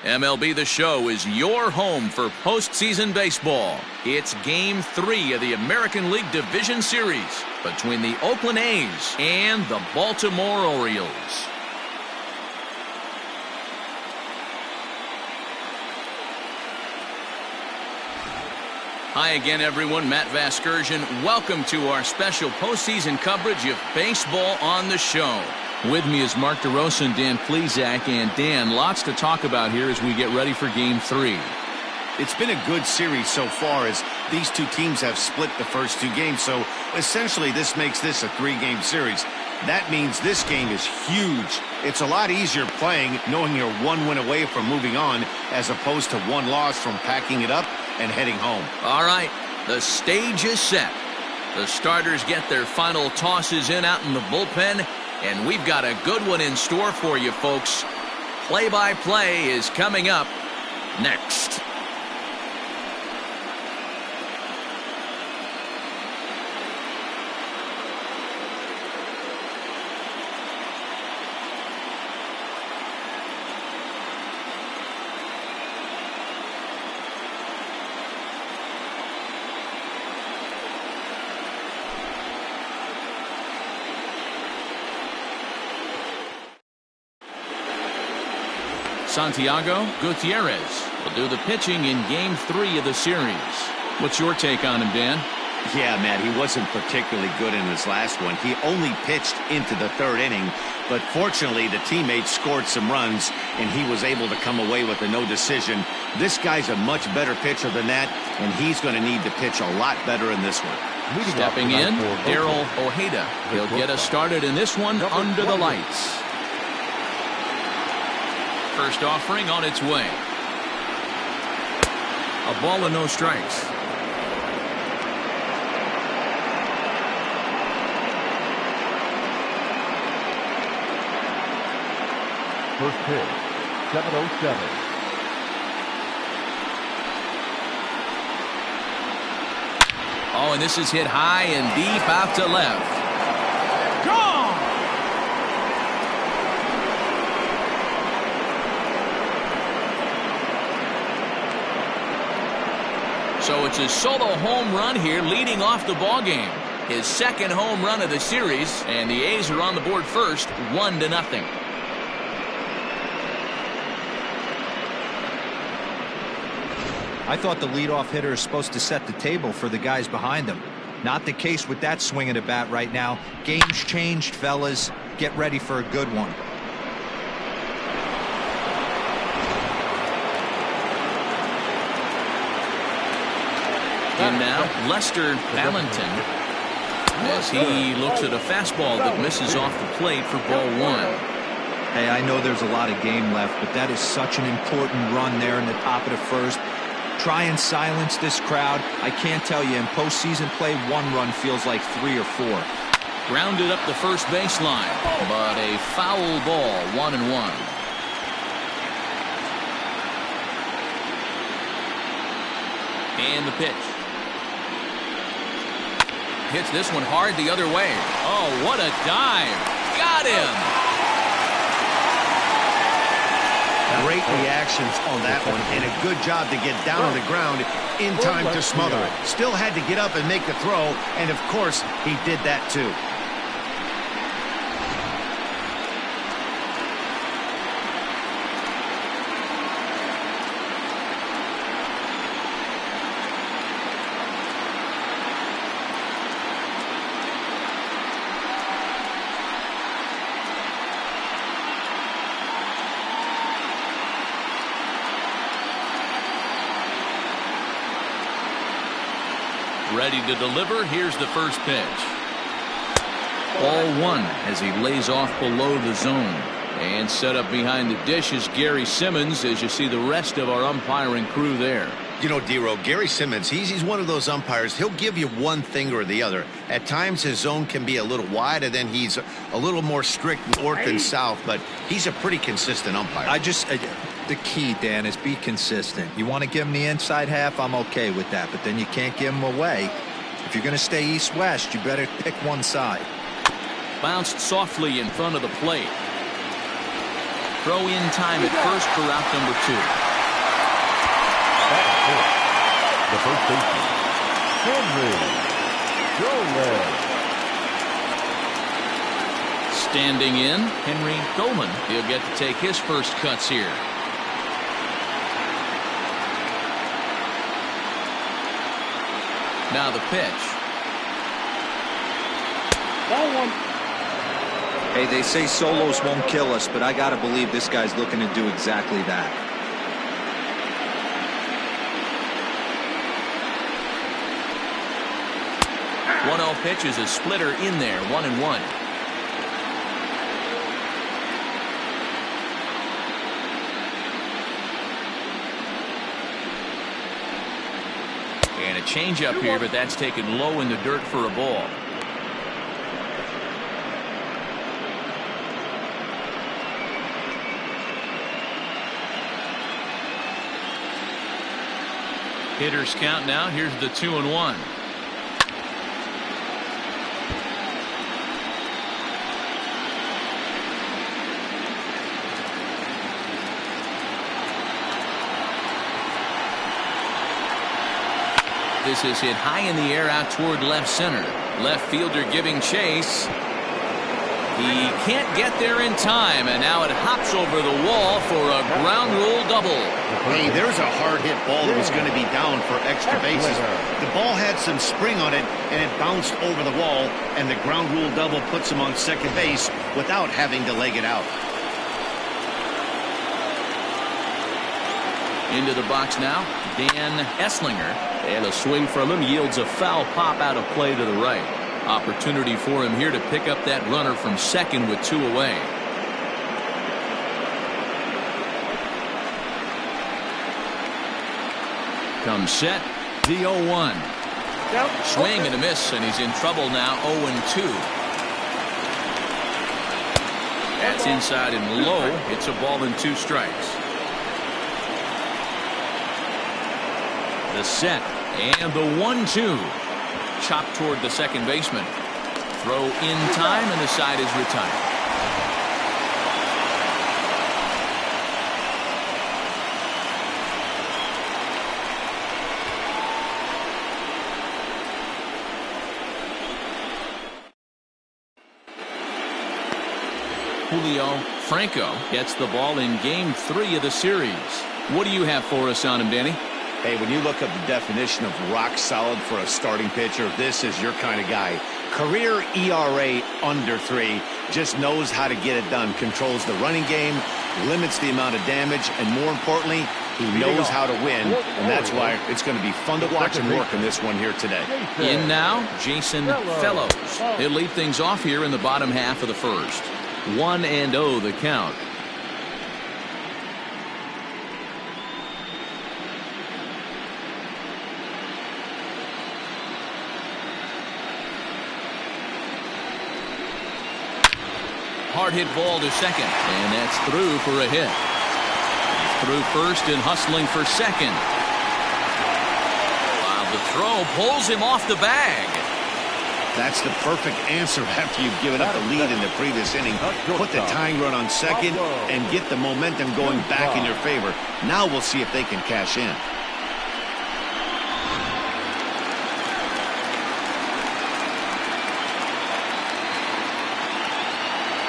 MLB The Show is your home for postseason baseball. It's Game 3 of the American League Division Series between the Oakland A's and the Baltimore Orioles. Hi again, everyone. Matt Vasgersian. Welcome to our special postseason coverage of baseball on the show. With me is Mark DeRosa and Dan Plesac. And Dan, lots to talk about here as we get ready for Game 3. It's been a good series so far as these two teams have split the first two games. So essentially this makes this a three-game series. That means this game is huge. It's a lot easier playing knowing you're one win away from moving on as opposed to one loss from packing it up and heading home. All right, the stage is set. The starters get their final tosses in out in the bullpen, and we've got a good one in store for you, folks. Play-by-play is coming up next. Santiago Gutierrez will do the pitching in Game 3 of the series. What's your take on him, Dan? Yeah, Matt, he wasn't particularly good in his last one. He only pitched into the third inning, but fortunately the teammates scored some runs, and he was able to come away with a no decision. This guy's a much better pitcher than that, and he's going to need to pitch a lot better in this one. Stepping in, Daryl Ojeda. He'll get us started in this one under the lights. First offering on its way. A ball and no strikes. First pitch, 7:07. Oh, and this is hit high and deep out to left. So it's a solo home run here leading off the ball game. His second home run of the series, and the A's are on the board first, 1-0. I thought the leadoff hitter is supposed to set the table for the guys behind him. Not the case with that swing of the bat right now. Game's changed, fellas. Get ready for a good one. In now, Lester Valentin, as he looks at a fastball that misses off the plate for ball one. Hey, I know there's a lot of game left, but that is such an important run there in the top of the first. Try and silence this crowd. I can't tell you, in postseason play, one run feels like 3 or 4. Grounded up the first baseline, but a foul ball, 1-1. And the pitch. Hits this one hard the other way. Oh, what a dive. Got him. Great reactions on that one, and a good job to get down on the ground in time to smother it. Still had to get up and make the throw, and of course, he did that too. Ready to deliver. Here's the first pitch. Ball one as he lays off below the zone. And set up behind the dish is Gary Simmons as you see the rest of our umpiring crew there. You know, D-Row, Gary Simmons, he's one of those umpires. He'll give you one thing or the other. At times his zone can be a little wide, and then he's a little more strict north and south, but he's a pretty consistent umpire. The key, Dan, is be consistent. You want to give him the inside half, I'm okay with that, but then you can't give him away. If you're going to stay east-west, you better pick one side. Bounced softly in front of the plate. Throw in time at first for route number 2. The first baseman, Henry Goldman. Standing in, Henry Goldman. He'll get to take his first cuts here. Now the pitch. Ball 1. Hey, they say solos won't kill us, but I got to believe this guy's looking to do exactly that. 1-0 pitch is a splitter in there, 1-1. And a changeup here, but that's taken low in the dirt for a ball. Hitters count now. Here's the 2-1. This is hit high in the air out toward left center. Left fielder giving chase. He can't get there in time, and now it hops over the wall for a ground rule double. Hey, there's a hard hit ball that was going to be down for extra bases. The ball had some spring on it, and it bounced over the wall, and the ground rule double puts him on second base without having to leg it out. Into the box now, Dan Esslinger. And a swing from him yields a foul pop out of play to the right. Opportunity for him here to pick up that runner from second with 2 away. Comes set, the 0-1. Swing and a miss, and he's in trouble now, 0-2. That's inside and low. It's a ball and 2 strikes. The set and the 1-2. Chopped toward the second baseman. Throw in time, and the side is retired. Julio Franco gets the ball in game 3 of the series. What do you have for us on him, Danny? Hey, when you look up the definition of rock solid for a starting pitcher, this is your kind of guy. Career ERA under 3, just knows how to get it done, controls the running game, limits the amount of damage, and more importantly, he knows how to win, and that's why it's going to be fun to watch him work in this one here today. In now, Jason Fellows. He'll lead things off here in the bottom half of the first. 1-0 the count. Hard hit ball to second, and that's through for a hit. Through first and hustling for second. While the throw pulls him off the bag. That's the perfect answer after you've given up the lead in the previous inning. Put the tying run on second and get the momentum going back in your favor. Now we'll see if they can cash in.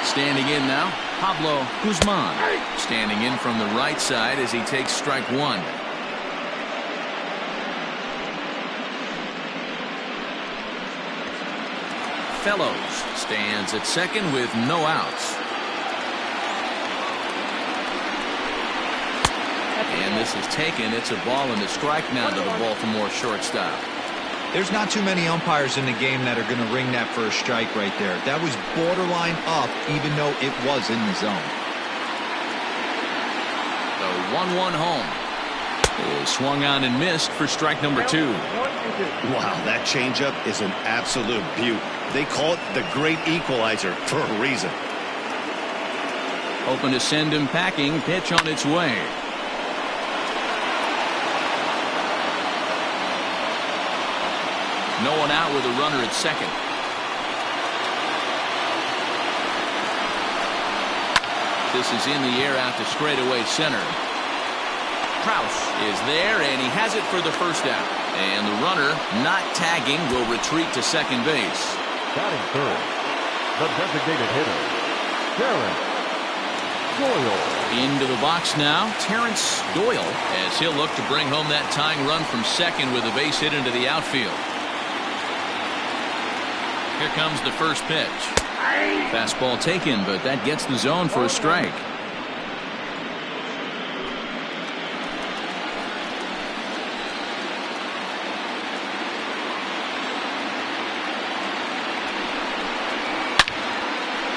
Standing in now, Pablo Guzman. Standing in from the right side as he takes strike 1. Fellows stands at second with no outs. And this is taken. It's a ball and a strike now to the Baltimore shortstop. There's not too many umpires in the game that are going to ring that first strike right there. That was borderline up, even though it was in the zone. The 1-1 home is swung on and missed for strike number 2. Wow, that changeup is an absolute beaut. They call it the great equalizer for a reason. Open to send him packing. Pitch on its way. No one out with a runner at second. 2 This is in the air out to straightaway center. Kraus is there, and he has it for the first out. And the runner, not tagging, will retreat to second base. Batting third, the designated hitter, Terrence Doyle. Into the box now, Terrence Doyle, as he'll look to bring home that tying run from second with a base hit into the outfield. Here comes the first pitch. Fastball taken, but that gets the zone for a strike.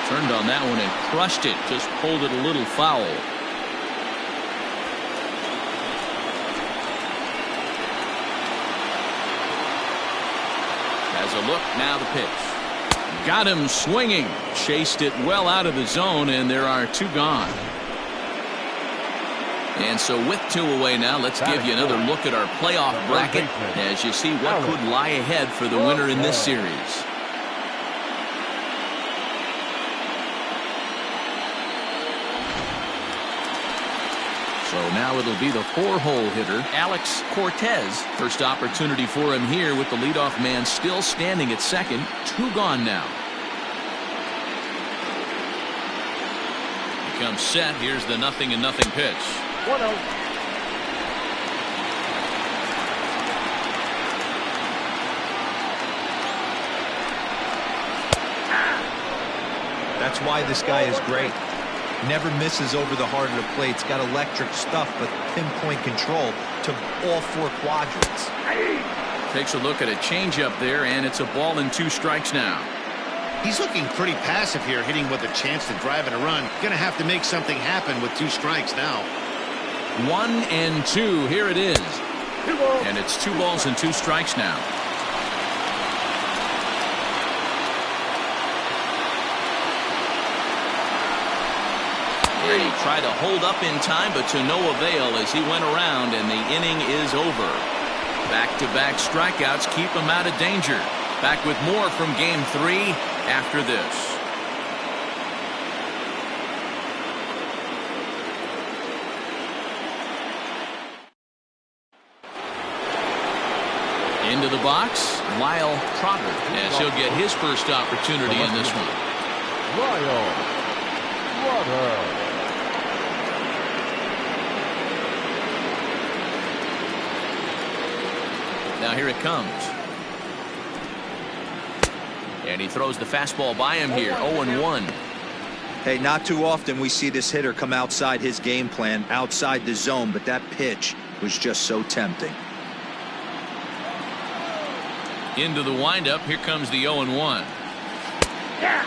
Turned on that one and crushed it. Just pulled it a little foul. Has a look, now the pitch. Got him swinging. Chased it well out of the zone, and there are two gone. And so with two away now, let's give you another look at our playoff bracket as you see what could lie ahead for the winner in this series. So now it'll be the four-hole hitter, Alex Cortez. First opportunity for him here with the leadoff man still standing at second. Two gone now. He comes set. Here's the 0-0 pitch. 1-0. That's why this guy is great. Never misses over the heart of the plate. It's got electric stuff, but pinpoint control to all four quadrants. Takes a look at a changeup there, and it's a ball and two strikes now. He's looking pretty passive here, hitting with a chance to drive in a run. Gonna have to make something happen with two strikes now. 1-2. Here it is. And it's 2 balls and 2 strikes now. And he tried to hold up in time, but to no avail as he went around, and the inning is over. Back-to-back strikeouts keep him out of danger. Back with more from Game 3 after this. Into the box, Lyle Trotter, as he'll get his first opportunity in this one. Lyle Trotter. Now here it comes. And he throws the fastball by him here. 0-1. Hey, not too often we see this hitter come outside his game plan, outside the zone, but that pitch was just so tempting. Into the windup. Here comes the 0-1. Yeah.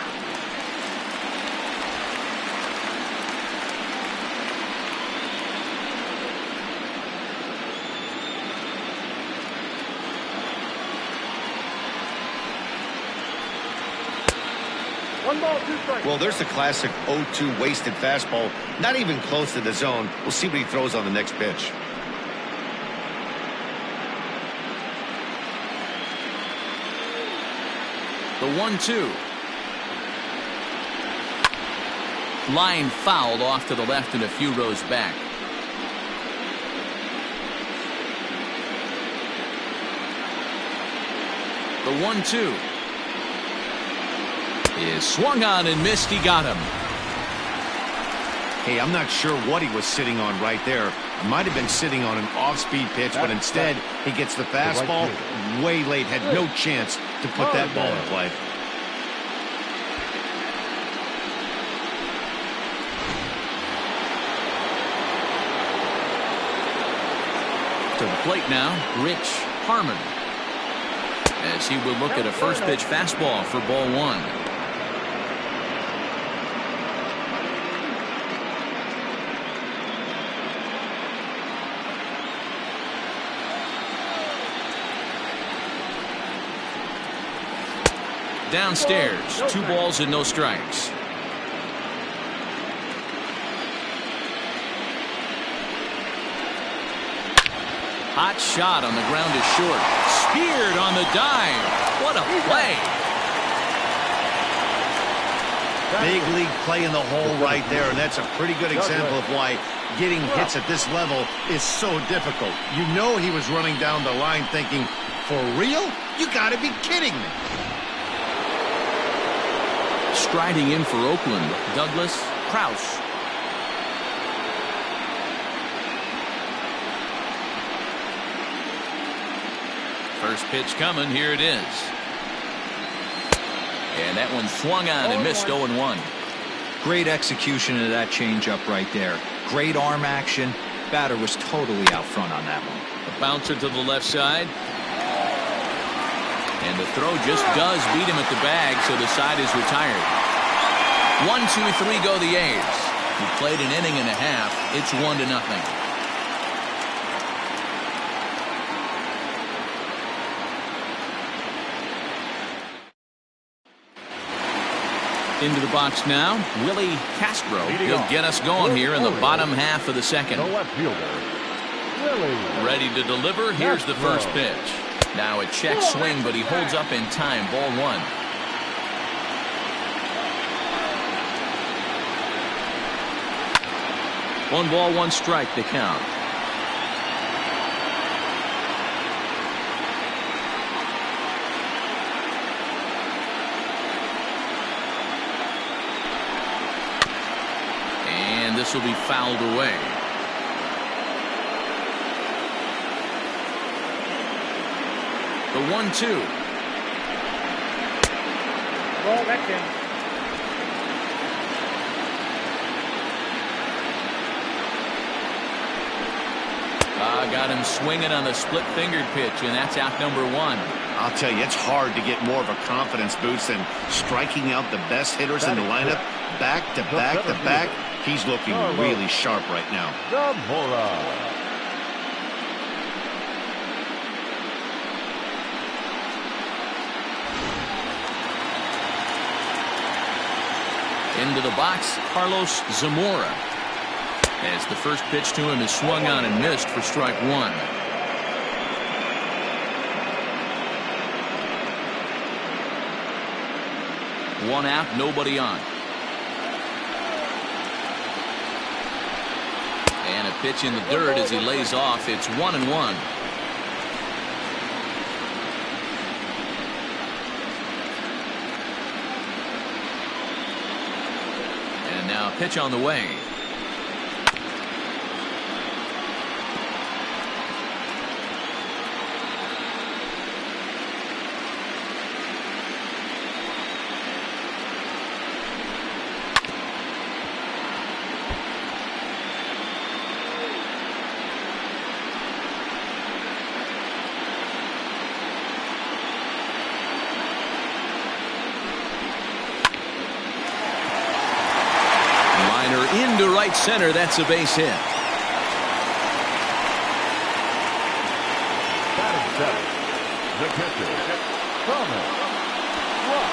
Well, there's the classic 0-2 wasted fastball. Not even close to the zone. We'll see what he throws on the next pitch. The 1-2. Line fouled off to the left and a few rows back. The 1-2 is swung on and missed. He got him. Hey, I'm not sure what he was sitting on right there. Might have been sitting on an off-speed pitch, but instead he gets the fastball way late. Had no chance to put that ball in play. To the plate now, Rich Harmon, as he will look at a first pitch fastball for ball 1. Downstairs, 2 balls and no strikes. Hot shot on the ground is short. Speared on the dive. What a play. Big league play in the hole right there, and that's a pretty good example of why getting hits at this level is so difficult. You know he was running down the line thinking, for real? You got to be kidding me. Striding in for Oakland, Douglas Krause. First pitch coming, here it is. And that one swung on and missed 0-1. Great execution of that changeup right there. Great arm action. Batter was totally out front on that one. A bouncer to the left side. And the throw just does beat him at the bag, so the side is retired. 1-2-3 go the A's. He played an inning and a half. It's 1-0. Into the box now, Willie Castro. He'll get us going here in the bottom half of the second. The left fielder, Willie. Ready to deliver. Here's the first pitch. Now a check swing, but he holds up in time. Ball one. One ball, one strike to count. And this will be fouled away. The 1-2. Ball back in. Got him swinging on the split-fingered pitch, and that's out number one. I'll tell you, it's hard to get more of a confidence boost than striking out the best hitters in the lineup back to back to back. He's looking really sharp right now. Into the box, Carlos Zamora. As the first pitch to him is swung on and missed for strike one. One out, nobody on. And a pitch in the dirt as he lays off. It's 1-1. And now a pitch on the way. Into right center. That's a base hit. Batting seventh, the catcher, Thomas Lott.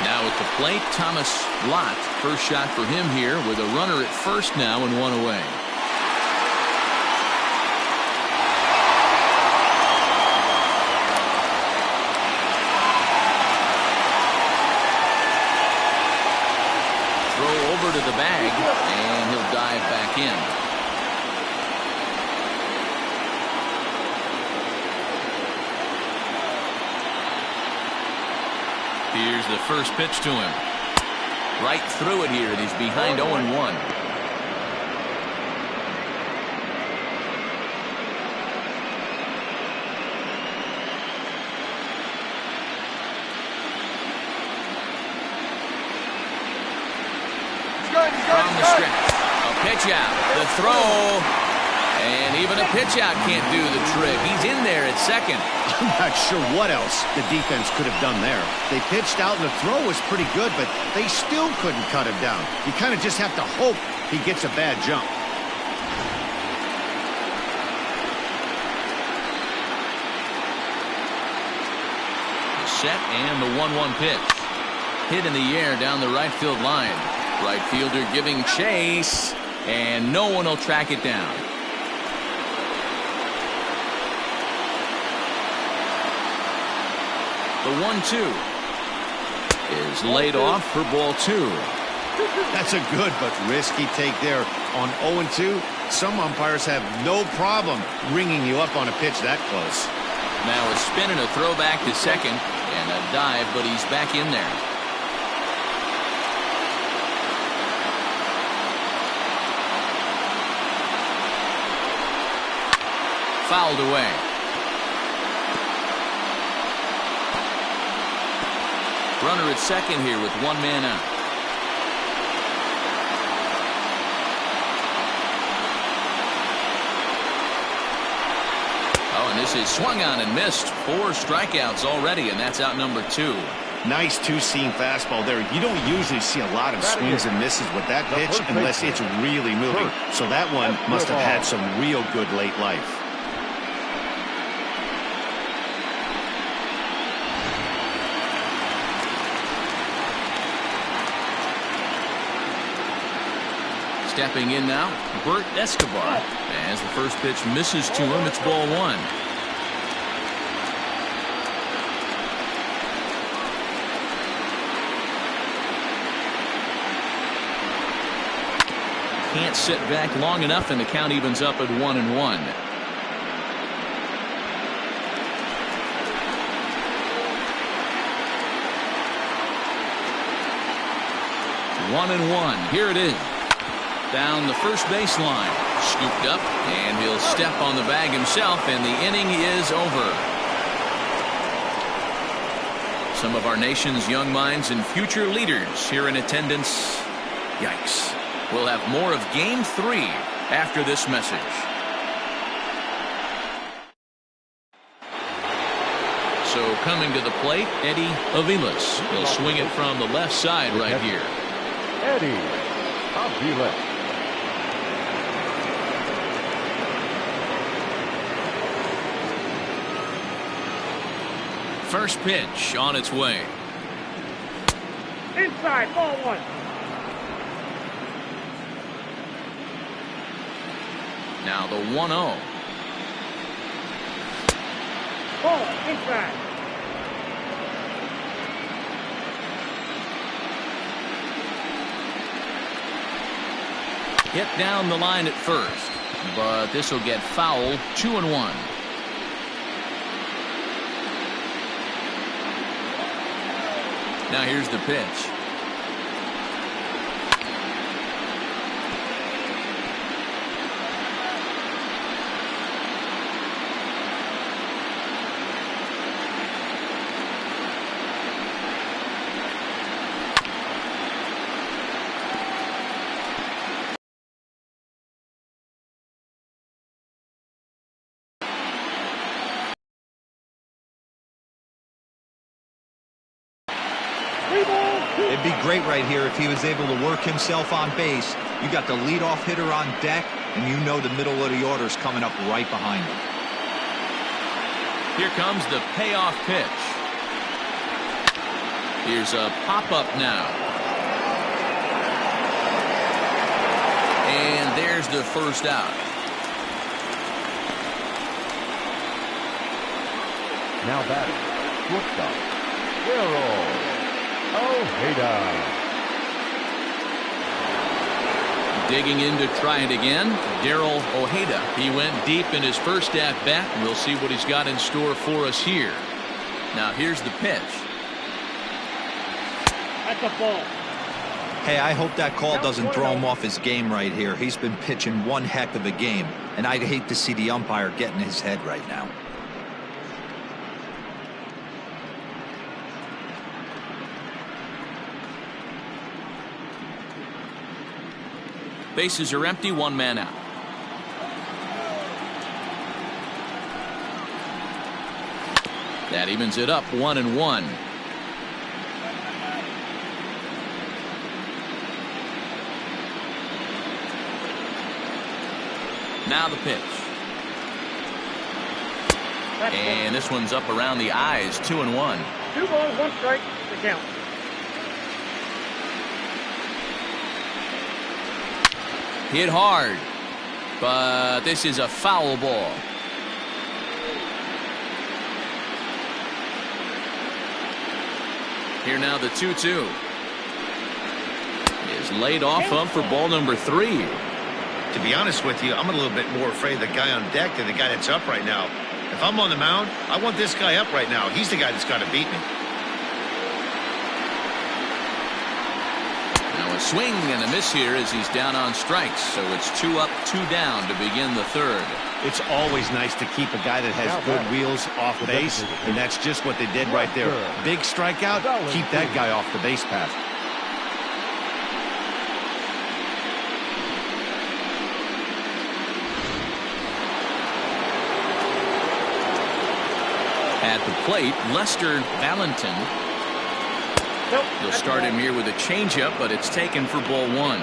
Now at the plate, Thomas Lott. First shot for him here with a runner at first now and one away. Over to the bag, and he'll dive back in. Here's the first pitch to him. Right through it here, and he's behind 0-1. From the stretch, a pitch out, the throw, and even a pitch out can't do the trick. He's in there at second. I'm not sure what else the defense could have done there. They pitched out and the throw was pretty good, but they still couldn't cut him down. You kind of just have to hope he gets a bad jump. The set and the 1-1 pitch. Hit in the air down the right field line. Right fielder giving chase, and no one will track it down. The 1-2. is laid off for ball 2. That's a good but risky take there. On 0-2, some umpires have no problem ringing you up on a pitch that close. Now a spin and a throw back to second, and a dive, but he's back in there. Fouled away. Runner at second here with one man out. Oh, and this is swung on and missed. 4 strikeouts already, and that's out number 2. Nice two-seam fastball there. You don't usually see a lot of swings and misses with that pitch unless it's really moving. So that one must have had some real good late life. Stepping in now, Bert Escobar. As the first pitch misses to him, it's ball 1. Can't sit back long enough, and the count evens up at 1-1. One and one. Here it is. Down the first baseline. Scooped up, and he'll step on the bag himself, and the inning is over. Some of our nation's young minds and future leaders here in attendance. Yikes. We'll have more of Game 3 after this message. So coming to the plate, Eddie Aviles. He'll swing it from the left side right here. Eddie Aviles. First pitch on its way. Inside, ball 1. Now the 1-0. Ball inside. Hit down the line at first, but this will get fouled. 2-1. Now here's the pitch. It'd be great right here if he was able to work himself on base. You got the leadoff hitter on deck, and you know the middle of the order is coming up right behind him. Here comes the payoff pitch. Here's a pop-up now. And there's the first out. Now batting, shortstop, Darryl Ojeda. Digging in to try it again, Darryl Ojeda. He went deep in his first at-bat. We'll see what he's got in store for us here. Now here's the pitch. That's a ball. Hey, I hope that call doesn't throw him off his game right here. He's been pitching one heck of a game, and I'd hate to see the umpire get in his head right now. Bases are empty, one man out. That evens it up, 1-1. Now the pitch. And this one's up around the eyes, 2-1. 2 balls, 1 strike, the count. Hit hard, but this is a foul ball. Here now the 2-2 is laid off up for ball number 3. To be honest with you, I'm a little bit more afraid of the guy on deck than the guy that's up right now. If I'm on the mound, I want this guy up right now. He's the guy that's got to beat me. Now a swing and a miss here as he's down on strikes. So it's 2 up, 2 down to begin the third. It's always nice to keep a guy that has good wheels off base, and that's just what they did right there. Big strikeout, keep that guy off the base path. At the plate, Lester Valentin. He'll start him here with a changeup, but it's taken for ball 1.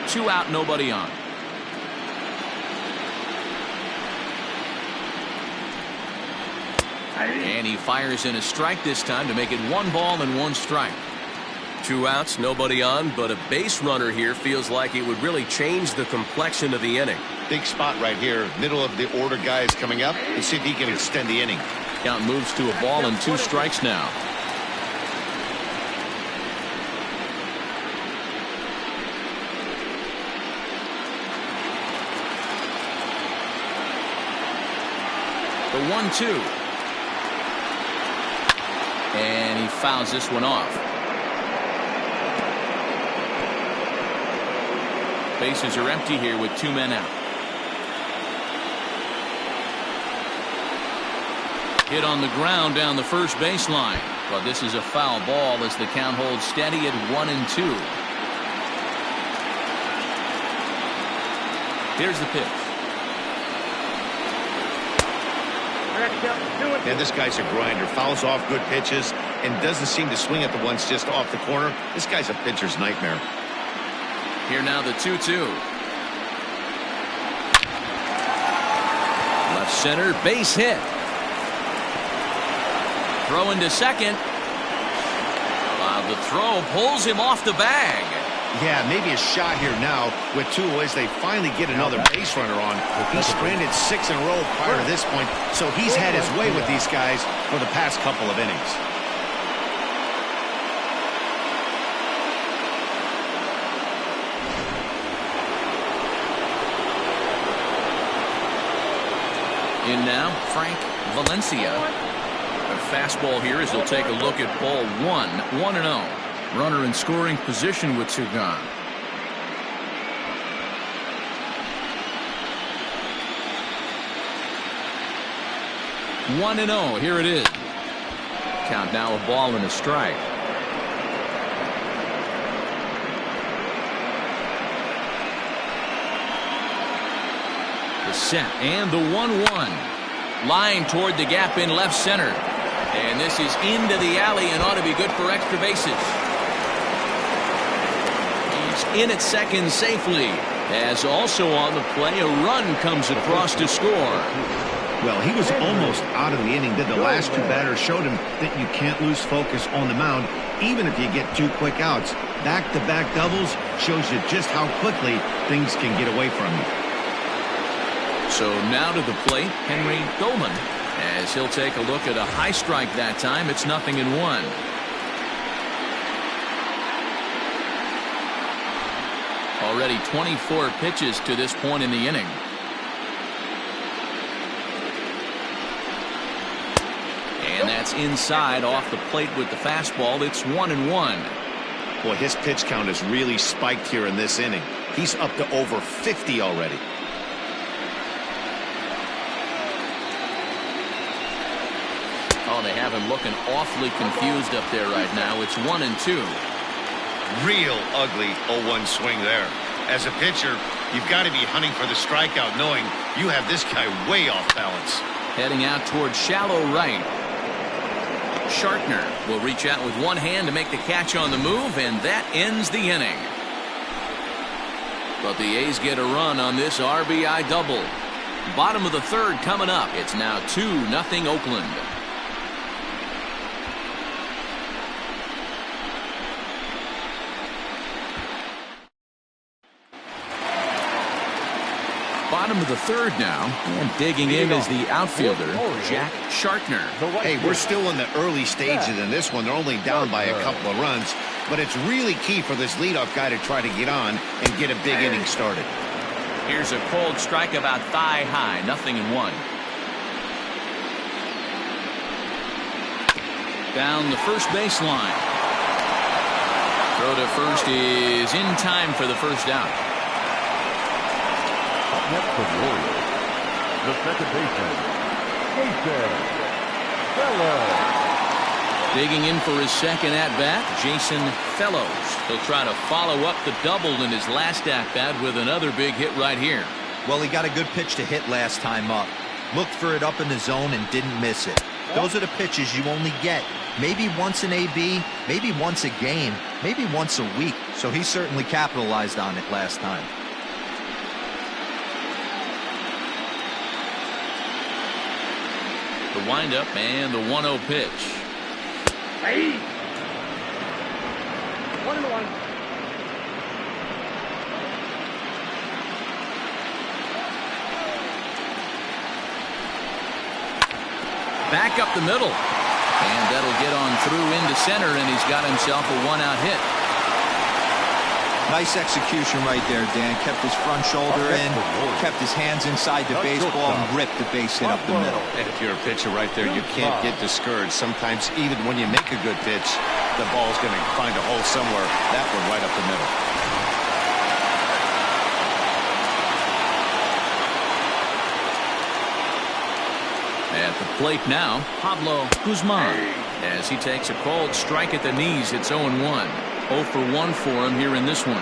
2 out, nobody on. And he fires in a strike this time to make it 1 ball and 1 strike. 2 outs, nobody on, but a base runner here feels like it would really change the complexion of the inning. Big spot right here. Middle of the order guy is coming up. Let's see if he can extend the inning. Count moves to a ball and 2 strikes now. The 1-2. And he fouls this one off. Bases are empty here with 2 men out. Hit on the ground down the first baseline. But this is a foul ball as the count holds steady at 1-2. Here's the pitch. And this guy's a grinder. Fouls off good pitches and doesn't seem to swing at the ones just off the corner. This guy's a pitcher's nightmare. Here now the 2-2. Left center, base hit. Throw into second. The throw pulls him off the bag. Yeah, maybe a shot here now with 2 as they finally get another base runner on. He's stranded 6 in a row prior to this point, so he's had his way with these guys for the past couple of innings. In now, Frank Valencia. A fastball here as he'll take a look at ball 1, 1-0. Runner in scoring position with 2 gone. One and 0. Here it is. Count now a ball and a strike. The set and the 1-1. Line toward the gap in left center. And this is into the alley and ought to be good for extra bases. He's in at second safely. As also on the play, a run comes across to score. Well, he was almost out of the inning. Then the last 2 batters showed him that you can't lose focus on the mound, even if you get 2 quick outs. Back-to-back doubles shows you just how quickly things can get away from you. So now to the plate, Henry Goldman, as he'll take a look at a high strike that time. It's 0-1. Already 24 pitches to this point in the inning. And that's inside off the plate with the fastball. It's 1-1. Boy, his pitch count has really spiked here in this inning. He's up to over 50 already. Oh, they have him looking awfully confused up there right now. It's 1-2. Real ugly 0-1 swing there. As a pitcher, you've got to be hunting for the strikeout, knowing you have this guy way off balance. Heading out towards shallow right. Shartner will reach out with one hand to make the catch on the move, and that ends the inning. But the A's get a run on this RBI double. Bottom of the third coming up. It's now 2-0 Oakland. Bottom of the third now, and digging in is the outfielder, Jack Shartner. Hey, we're still in the early stages in this one. They're only down by a couple of runs, but it's really key for this leadoff guy to try to get on and get a big inning started. Here's a cold strike about thigh high, 0-1. Down the first baseline. Throw to first is in time for the first out. Up next for the Orioles, the second baseman, Jason Fellows. Digging in for his second at-bat, Jason Fellows. He'll try to follow up the double in his last at-bat with another big hit right here. Well, he got a good pitch to hit last time up. Looked for it up in the zone and didn't miss it. Those are the pitches you only get. Maybe once an AB, maybe once a game, maybe once a week. So he certainly capitalized on it last time. The windup and the 1-0 pitch. Hey. 1-1. Back up the middle. And that'll get on through into center, and he's got himself a 1-out hit. Nice execution right there, Dan. Kept his front shoulder in, kept his hands inside the baseball, and ripped the base hit up the middle. And if you're a pitcher right there, you can't get discouraged. Sometimes even when you make a good pitch, the ball's going to find a hole somewhere. That one right up the middle. At the plate now, Pablo Guzman. As he takes a cold strike at the knees, it's 0-1. 0 for 1 for him here in this one.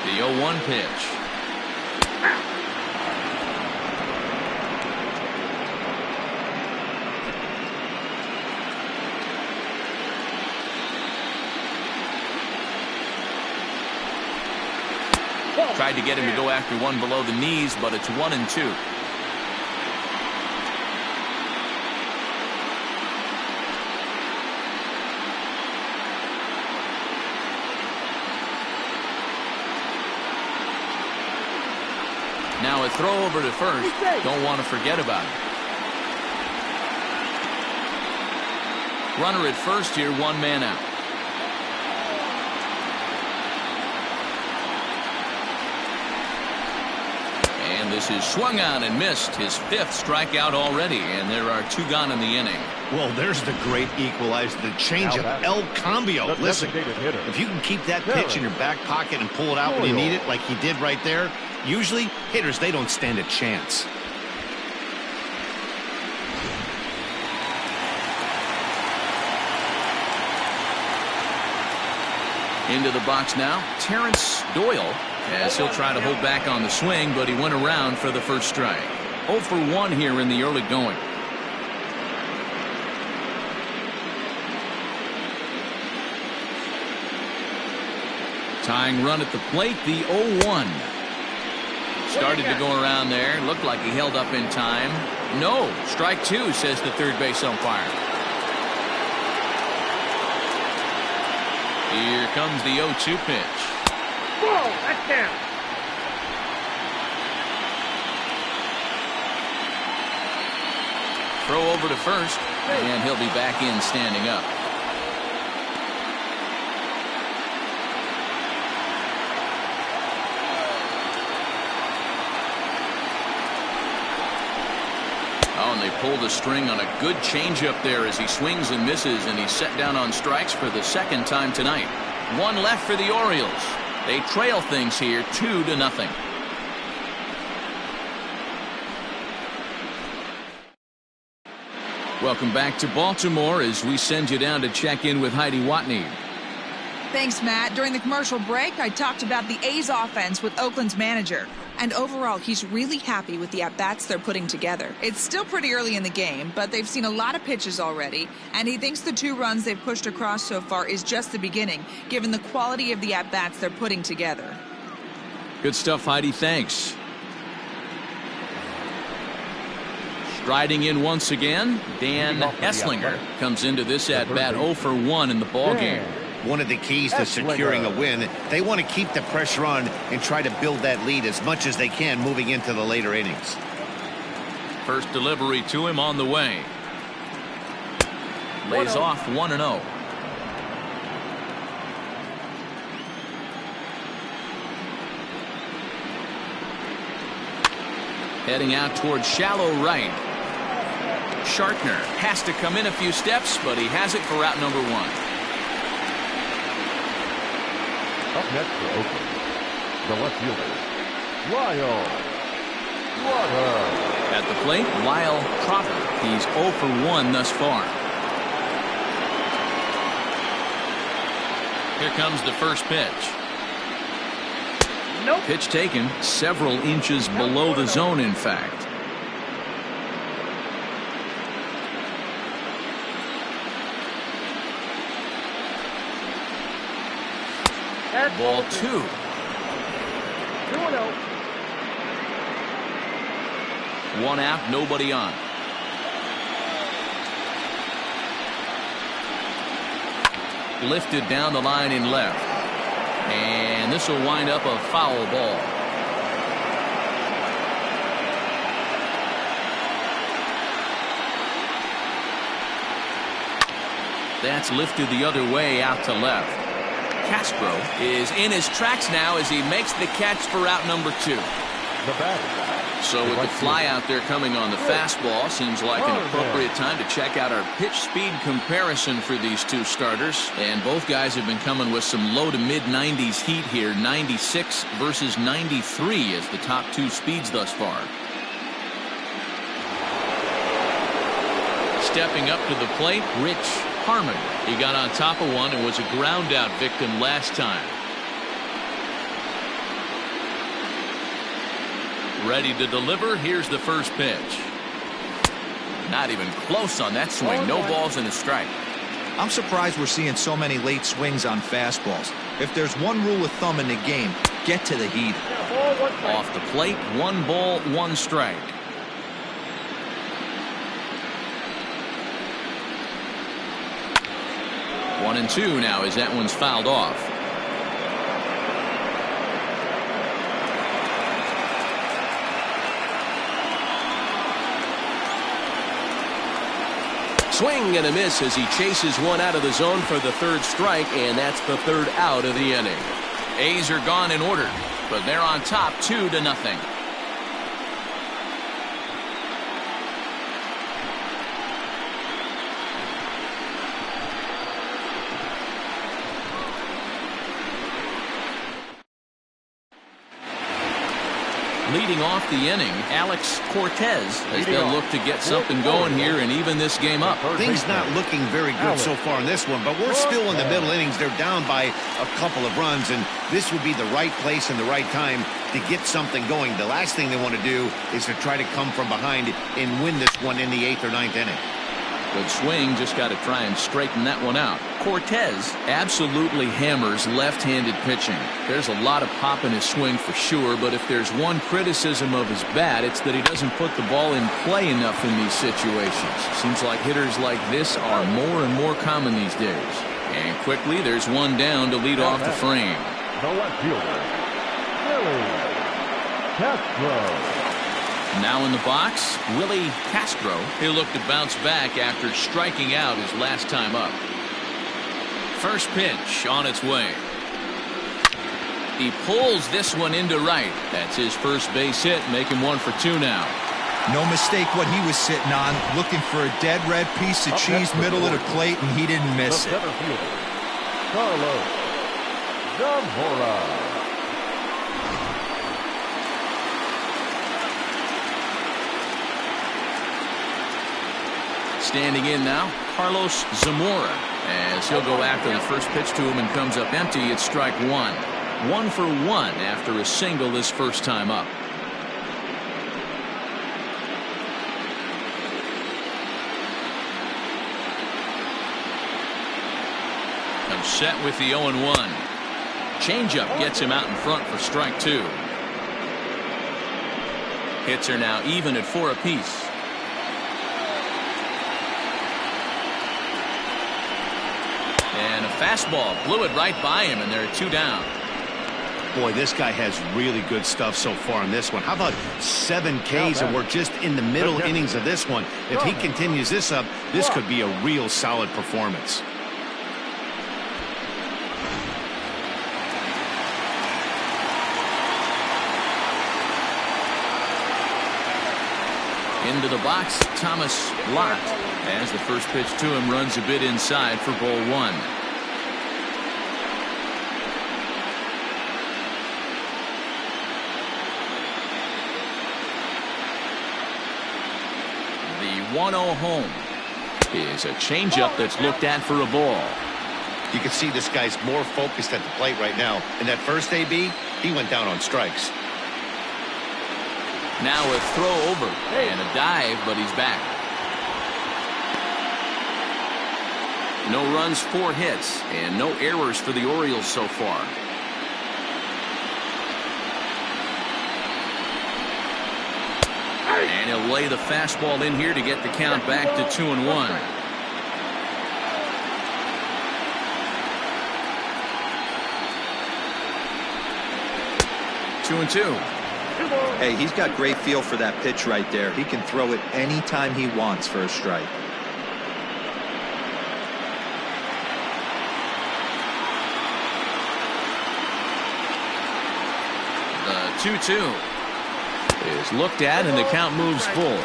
The 0-1 pitch. Tried to get him to go after one below the knees, but it's 1-2. Now a throw over to first. Don't want to forget about it. Runner at first here, 1 man out. And this is swung on and missed. His 5th strikeout already, and there are 2 gone in the inning. Well, there's the great equalizer, the changeup, El Cambio. Listen, if you can keep that pitch in your back pocket and pull it out when you need it, like he did right there, usually hitters, they don't stand a chance. Into the box now, Terrence Doyle, as he'll try to hold back on the swing, but he went around for the first strike. 0 for 1 here in the early going. Tying run at the plate, the 0-1. Started to go around there. Looked like he held up in time. No, strike 2, says the third base umpire. Here comes the 0-2 pitch. Whoa, that's down. Throw over to first, and he'll be back in standing up. Oh, and they pulled a string on a good changeup there as he swings and misses, and he's set down on strikes for the 2nd time tonight. 1 left for the Orioles. They trail things here 2-0. Welcome back to Baltimore as we send you down to check in with Heidi Watney. Thanks, Matt. During the commercial break, I talked about the A's offense with Oakland's manager. And overall, he's really happy with the at-bats they're putting together. It's still pretty early in the game, but they've seen a lot of pitches already, and he thinks the 2 runs they've pushed across so far is just the beginning, given the quality of the at-bats they're putting together. Good stuff, Heidi. Thanks. Striding in once again, Dan Esslinger comes into this at-bat 0 for 1 in the ballgame. One of the keys to securing a win, they want to keep the pressure on and try to build that lead as much as they can moving into the later innings. First delivery to him on the way. Lays off 1-0. Heading out towards shallow right. Shartner has to come in a few steps, but he has it for out number 1. Up next for Oakland, the left fielder, Lyle Trotter. At the plate, Lyle Trotter. He's 0 for 1 thus far. Here comes the first pitch. Nope. Pitch taken several inches below the zone, in fact. Ball 2. 2-0. One out, nobody on. Lifted down the line in left. And this will wind up a foul ball. That's lifted the other way out to left. Castro is in his tracks now as he makes the catch for out number 2. The batter. So with the fly out there coming on the fastball, seems like an appropriate time to check out our pitch speed comparison for these two starters. And both guys have been coming with some low to mid 90s heat here. 96 versus 93 as the top 2 speeds thus far. Stepping up to the plate, Rich Harmon. He got on top of one and was a ground out victim last time. Ready to deliver. Here's the first pitch. Not even close on that swing. No balls and a strike. I'm surprised we're seeing so many late swings on fastballs. If there's one rule of thumb in the game, get to the heat. Off the plate, 1 ball, 1 strike. One and 2 now as that one's fouled off. Swing and a miss as he chases one out of the zone for the 3rd strike, and that's the 3rd out of the inning. A's are gone in order, but they're on top 2-0. Leading off the inning, Alex Cortez as they'll look to get something going here and even this game up. Things not looking very good so far in this one, but we're still in the middle innings. They're down by a couple of runs, and this would be the right place and the right time to get something going. The last thing they want to do is to try to come from behind and win this one in the 8th or 9th inning. Good swing, just got to try and straighten that one out. Cortez absolutely hammers left-handed pitching. There's a lot of pop in his swing for sure, but if there's one criticism of his bat, it's that he doesn't put the ball in play enough in these situations. Seems like hitters like this are more and more common these days. And quickly, there's one down to lead off the frame. The left fielder, Willie Castro. Now in the box, Willie Castro. He'll look to bounce back after striking out his last time up. First pitch on its way. He pulls this one into right. That's his first base hit, making 1 for 2 now. No mistake what he was sitting on, looking for a dead red piece of cheese middle of the plate, and he didn't miss it. The center fielder, Carlos Zamora. Standing in now, Carlos Zamora, as he'll go after the first pitch to him and comes up empty. It's strike 1. 1 for 1 after a single his first time up. Comes set with the 0-1. Changeup gets him out in front for strike 2. Hits are now even at 4 apiece. Fastball blew it right by him, and they're 2 down. Boy, this guy has really good stuff so far in this one. How about 7 Ks, and we're just in the middle innings of this one. If he continues this up, this could be a real solid performance. Into the box, Thomas Lott, as the first pitch to him runs a bit inside for ball 1. The 1-0 home is a changeup that's looked at for a ball. You can see this guy's more focused at the plate right now. In that first AB, he went down on strikes. Now a throw over and a dive, but he's back. No runs, 4 hits, and no errors for the Orioles so far. And he'll lay the fastball in here to get the count back to 2-1. Two and two. Hey, he's got great feel for that pitch right there. He can throw it anytime he wants for a strike. The 2-2 is looked at, and the count moves full.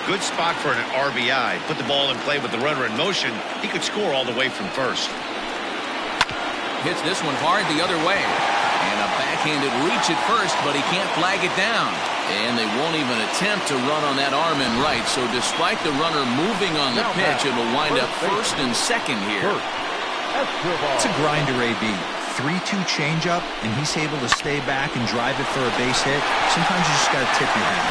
Good spot for an RBI. Put the ball in play with the runner in motion. He could score all the way from first. Hits this one hard the other way. And a backhanded reach at first, but he can't flag it down. And they won't even attempt to run on that arm in right. So despite the runner moving on the pitch, it'll wind up first and second here. It's a grinder, AB. 3-2 changeup, and he's able to stay back and drive it for a base hit. Sometimes you just got to tip your hat.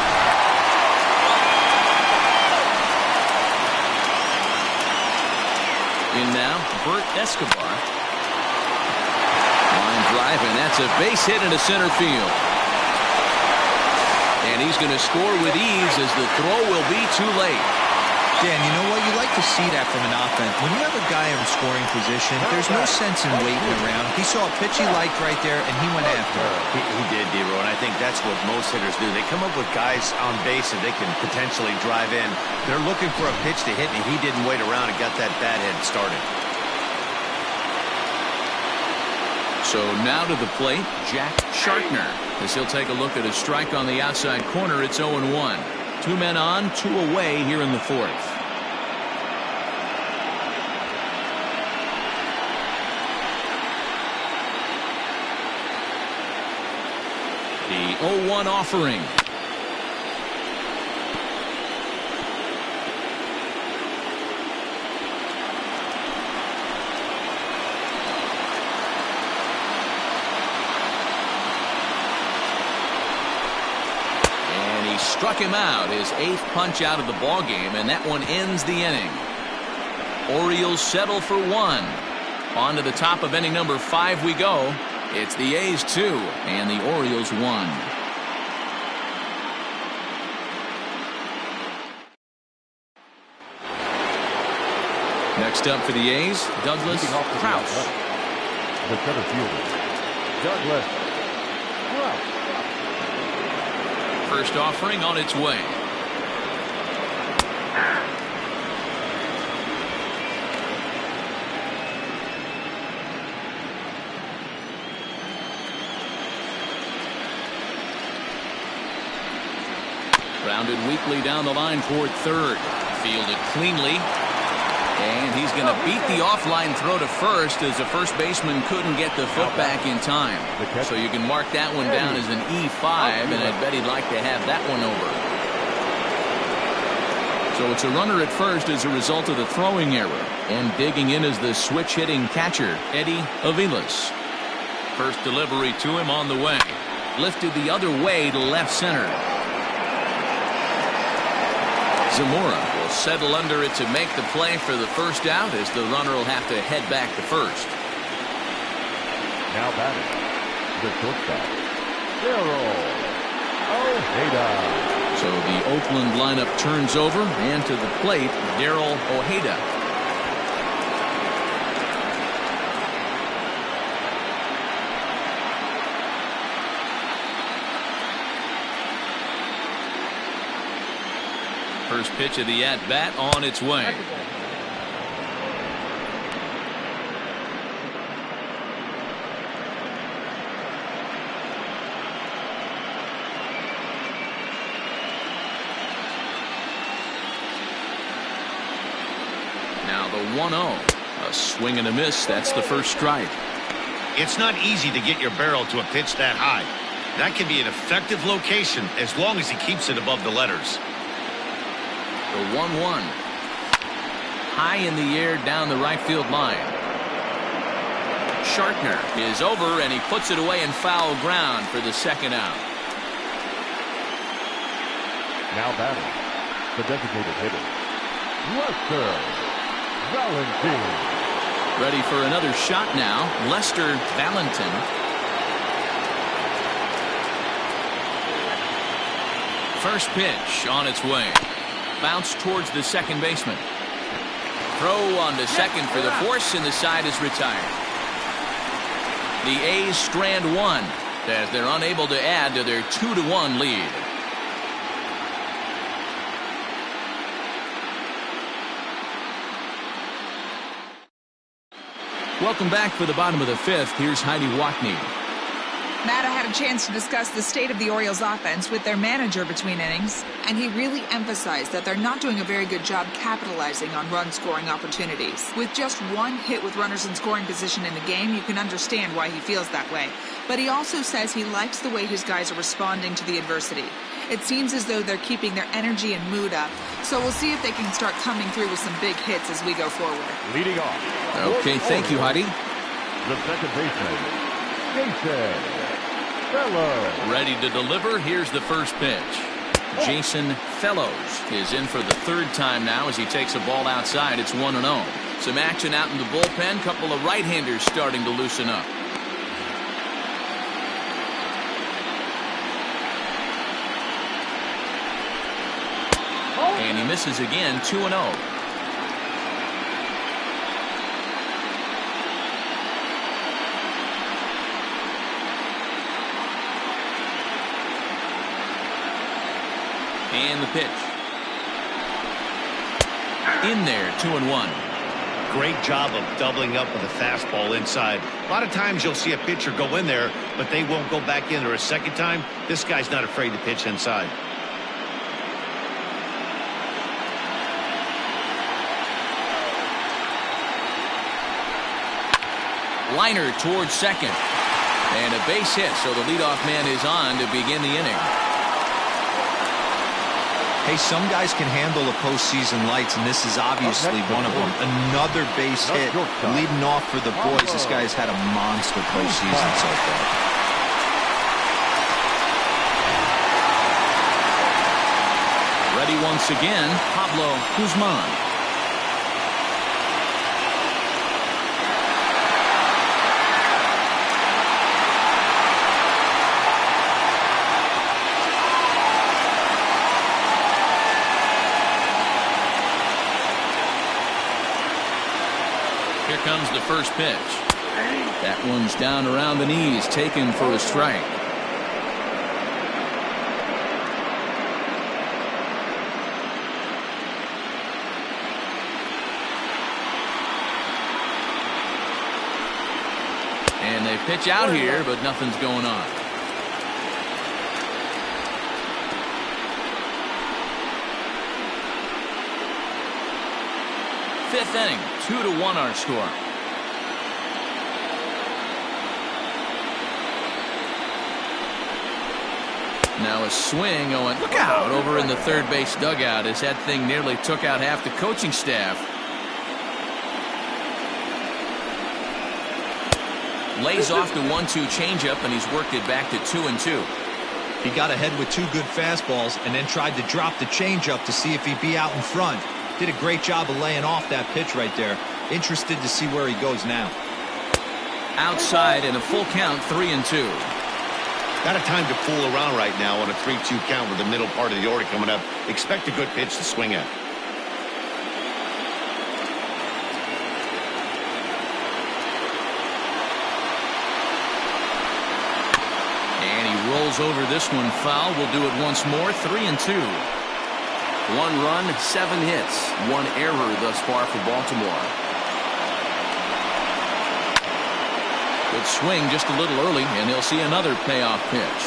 In now, Bert Escobar. Line drive, and that's a base hit into center field. And he's going to score with ease as the throw will be too late. Dan, you know what? You like to see that from an offense. When you have a guy in scoring position, there's no sense in waiting around. He saw a pitch he liked right there, and he went after it. He did, D-Row, and I think that's what most hitters do. They come up with guys on base that they can potentially drive in. They're looking for a pitch to hit, and he didn't wait around and got that bat head started. So now to the plate, Jack Shartner, as he'll take a look at a strike on the outside corner. It's 0-1. 2 men on, 2 away here in the 4th. The 0-1 offering. Struck him out, his 8th punch out of the ball game, and that one ends the inning. Orioles settle for 1. On to the top of inning number 5 we go. It's the A's 2 and the Orioles 1. Next up for the A's, Douglas Krause. The center fielder, Douglas Krause. First offering on its way. Grounded weakly down the line toward third. Fielded cleanly. And he's going to beat the offline throw to first, as the first baseman couldn't get the foot back in time. So you can mark that one down as an E5, and I bet he'd like to have that one over. So it's a runner at first as a result of the throwing error. And digging in is the switch-hitting catcher, Eddie Aviles. First delivery to him on the way. Lifted the other way to left center. Zamora will settle under it to make the play for the first out, as the runner will have to head back to first. Now batting, the shortstop, Daryl Ojeda. So the Oakland lineup turns over, and to the plate, Daryl Ojeda. first pitch of the at-bat on its way. Now the 1-0. A swing and a miss. That's the first strike. It's not easy to get your barrel to a pitch that high. That can be an effective location as long as he keeps it above the letters. The 1-1. High in the air down the right field line. Shartner is over, and he puts it away in foul ground for the second out. Now batting, the designated hitter, Lester Valentin. Ready for another shot now. Lester Valentin. First pitch on its way. Bounce towards the second baseman. Throw on to second for the force, and the side is retired. The A's strand one as they're unable to add to their 2-1 lead. Welcome back for the bottom of the fifth. Here's Heidi Watney. Matt, I had a chance to discuss the state of the Orioles offense with their manager between innings, and he really emphasized that they're not doing a very good job capitalizing on run-scoring opportunities. With just one hit with runners in scoring position in the game, you can understand why he feels that way. But he also says he likes the way his guys are responding to the adversity. It seems as though they're keeping their energy and mood up, so we'll see if they can start coming through with some big hits as we go forward. Leading off. Okay, thank you, Heidi. The second baseman, Jason Fellows. Ready to deliver. Here's the first pitch. Jason Fellows is in for the third time now as he takes a ball outside. It's 1-0. Some action out in the bullpen. Couple of right-handers starting to loosen up. And he misses again. 2-0. And the pitch. In there, 2-1. Great job of doubling up with a fastball inside. A lot of times you'll see a pitcher go in there, but they won't go back in there a second time. This guy's not afraid to pitch inside. Liner towards second. And a base hit, so the leadoff man is on to begin the inning. Hey, some guys can handle the postseason lights, and this is obviously one of them. Another base hit leading off for the boys. This guy's had a monster postseason so far. Ready once again, Pablo Guzman. Here comes the first pitch. That one's down around the knees, taken for a strike. And they pitch out here, but nothing's going on. Fifth inning, 2-1 our score. Now a swing going, look out, over in the third base dugout as that thing nearly took out half the coaching staff. Lays off the 1-2 changeup, and he's worked it back to 2-2. He got ahead with two good fastballs and then tried to drop the changeup to see if he'd be out in front. Did a great job of laying off that pitch right there. Interested to see where he goes now. Outside in a full count, 3-2. Got a time to fool around right now on a 3-2 count with the middle part of the order coming up. Expect a good pitch to swing at. And he rolls over this one foul. We'll do it once more. 3-2. 1 run, 7 hits, 1 error thus far for Baltimore. Good swing just a little early, and he'll see another payoff pitch.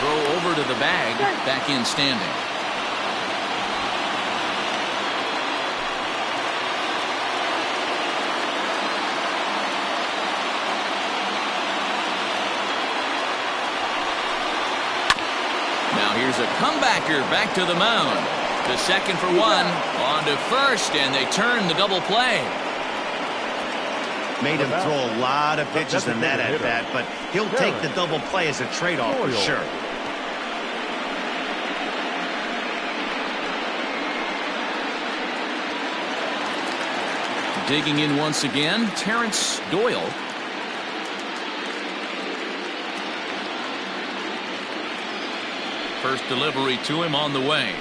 Throw over to the bag, back in standing. Now here's a comebacker back to the mound. The second for 1, on to first, and they turn the double play. Made him throw a lot of pitches in that at-bat, but he'll take the double play as a trade-off for sure. Digging in once again, Terrence Doyle. First delivery to him on the way.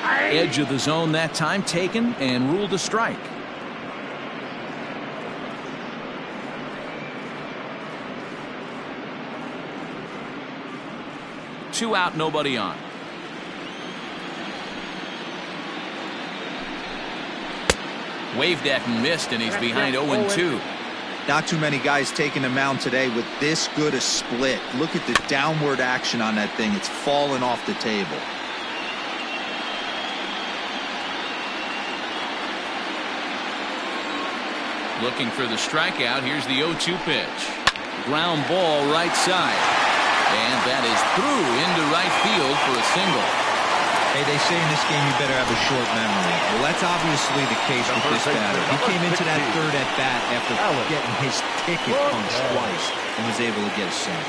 Edge of the zone that time taken and ruled a strike. Two out, nobody on. Waved at and missed, and he's behind 0-2. Not too many guys taking the mound today with this good a split. Look at the downward action on that thing. It's falling off the table. Looking for the strikeout. Here's the 0-2 pitch. Ground ball right side. And that is through into right field for a single. Hey, they say in this game you better have a short memory. Well, that's obviously the case with this batter. He came into that third at bat after getting his ticket punched twice and was able to get a single.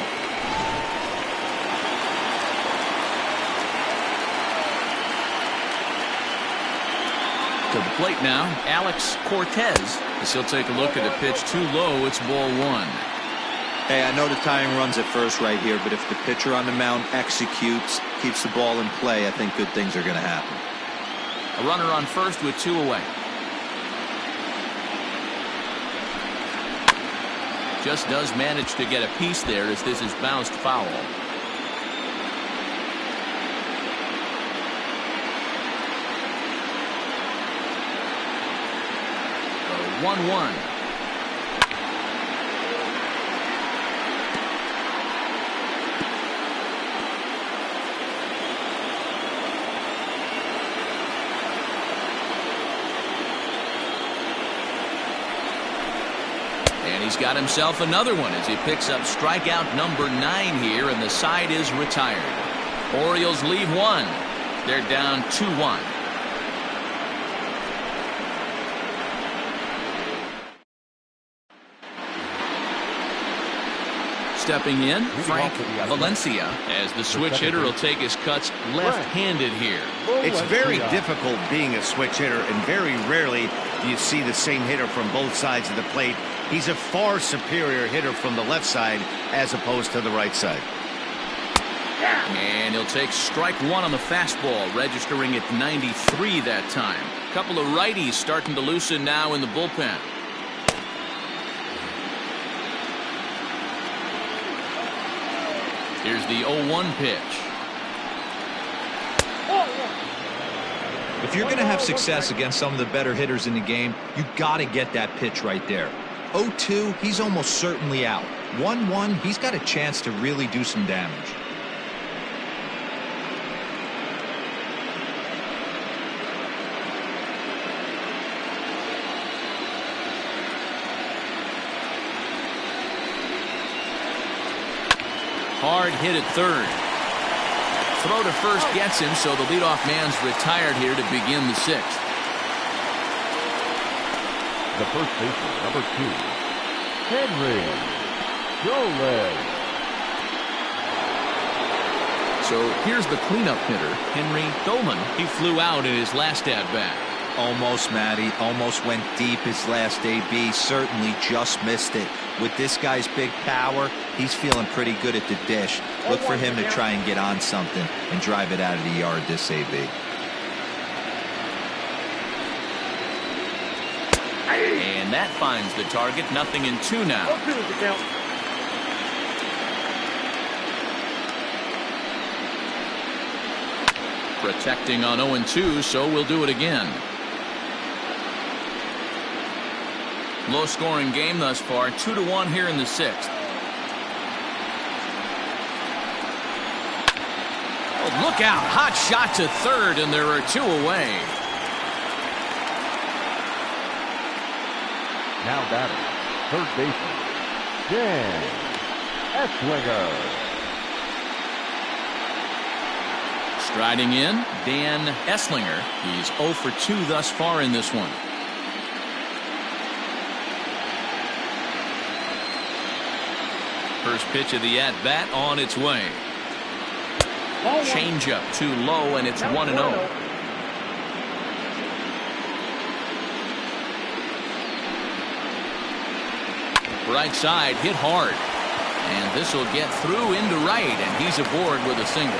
To the plate now, Alex Cortez. As he'll take a look at a pitch too low, it's ball 1. Hey, I know the tying runs at first right here, but if the pitcher on the mound executes, keeps the ball in play, I think good things are going to happen. A runner on first with 2 away. Just does manage to get a piece there as this is bounced foul. 1-1. And he's got himself another one as he picks up strikeout number 9 here, and the side is retired. Orioles leave 1. They're down 2-1. Stepping in, Frank Valencia, as the switch hitter will take his cuts left-handed here. It's very difficult being a switch hitter, and very rarely do you see the same hitter from both sides of the plate. He's a far superior hitter from the left side as opposed to the right side. And he'll take strike 1 on the fastball, registering at 93 that time. A couple of righties starting to loosen now in the bullpen. Here's the 0-1 pitch. If you're going to have success against some of the better hitters in the game, you got to get that pitch right there. 0-2, he's almost certainly out. 1-1, he's got a chance to really do some damage. Hard hit at third. Throw to first gets him, so the leadoff man's retired here to begin the 6th. The first baseman, number 2, Henry Dolan. So here's the cleanup hitter, Henry Dolan. He flew out in his last at-bat. Almost, Matty. Almost went deep his last AB. Certainly just missed it. With this guy's big power, he's feeling pretty good at the dish. Look for him to try and get on something and drive it out of the yard this AB. And that finds the target. 0-2 now. Protecting on 0-2, so we'll do it again. Low-scoring game thus far, 2-1 here in the 6th. Oh, look out. Hot shot to third, and there are 2 away. Now batting, third baseman, Dan Esslinger. Striding in, Dan Esslinger. He's 0 for 2 thus far in this one. First pitch of the at-bat on its way. Changeup too low, and it's 1-0. Right side hit hard, and this will get through into right, and he's aboard with a single.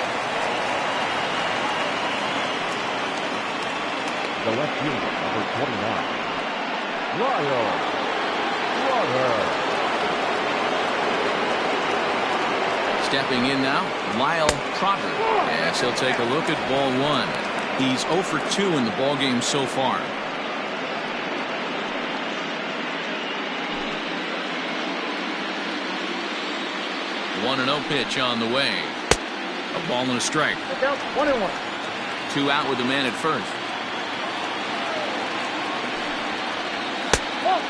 The left fielder, number 29, Lyle Trotter. Stepping in now, Lyle Trotter. Yes, he'll take a look at ball 1. He's 0 for 2 in the ballgame so far. The 1-0 pitch on the way. A ball and a strike. 1-1. 2 out with the man at first.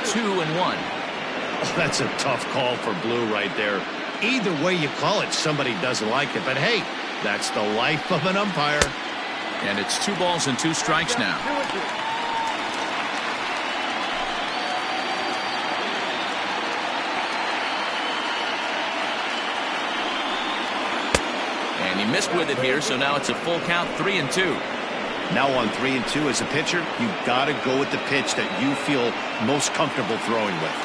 2-1. Oh, that's a tough call for Blue right there. Either way you call it, somebody doesn't like it. But hey, that's the life of an umpire. And it's 2 balls and 2 strikes now. And he missed with it here, so now it's a full count, 3-2. Now on 3-2 as a pitcher, you've got to go with the pitch that you feel most comfortable throwing with.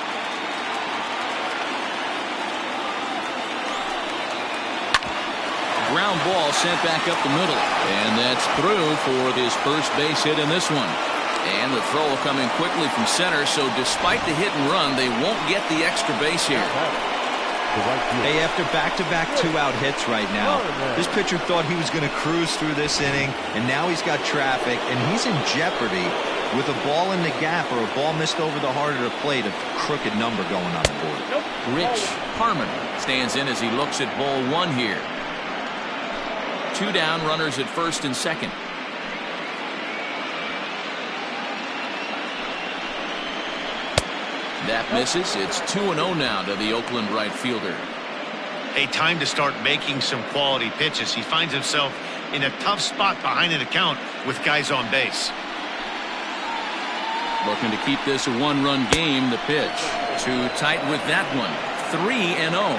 Ground ball sent back up the middle, and that's through for his first base hit in this one. And the throw will come in quickly from center, so despite the hit and run, they won't get the extra base here. Hey, after back-to-back 2-out hits right now, this pitcher thought he was going to cruise through this inning, and now he's got traffic, and he's in jeopardy with a ball in the gap or a ball missed over the heart of the plate, a crooked number going on the board. Rich Harmon stands in as he looks at ball 1 here. 2 down, runners at first and second. That misses. It's 2-0 now to the Oakland right fielder. Hey, time to start making some quality pitches. He finds himself in a tough spot behind an account with guys on base. Looking to keep this a 1-run game. The pitch. Too tight with that one. 3-0.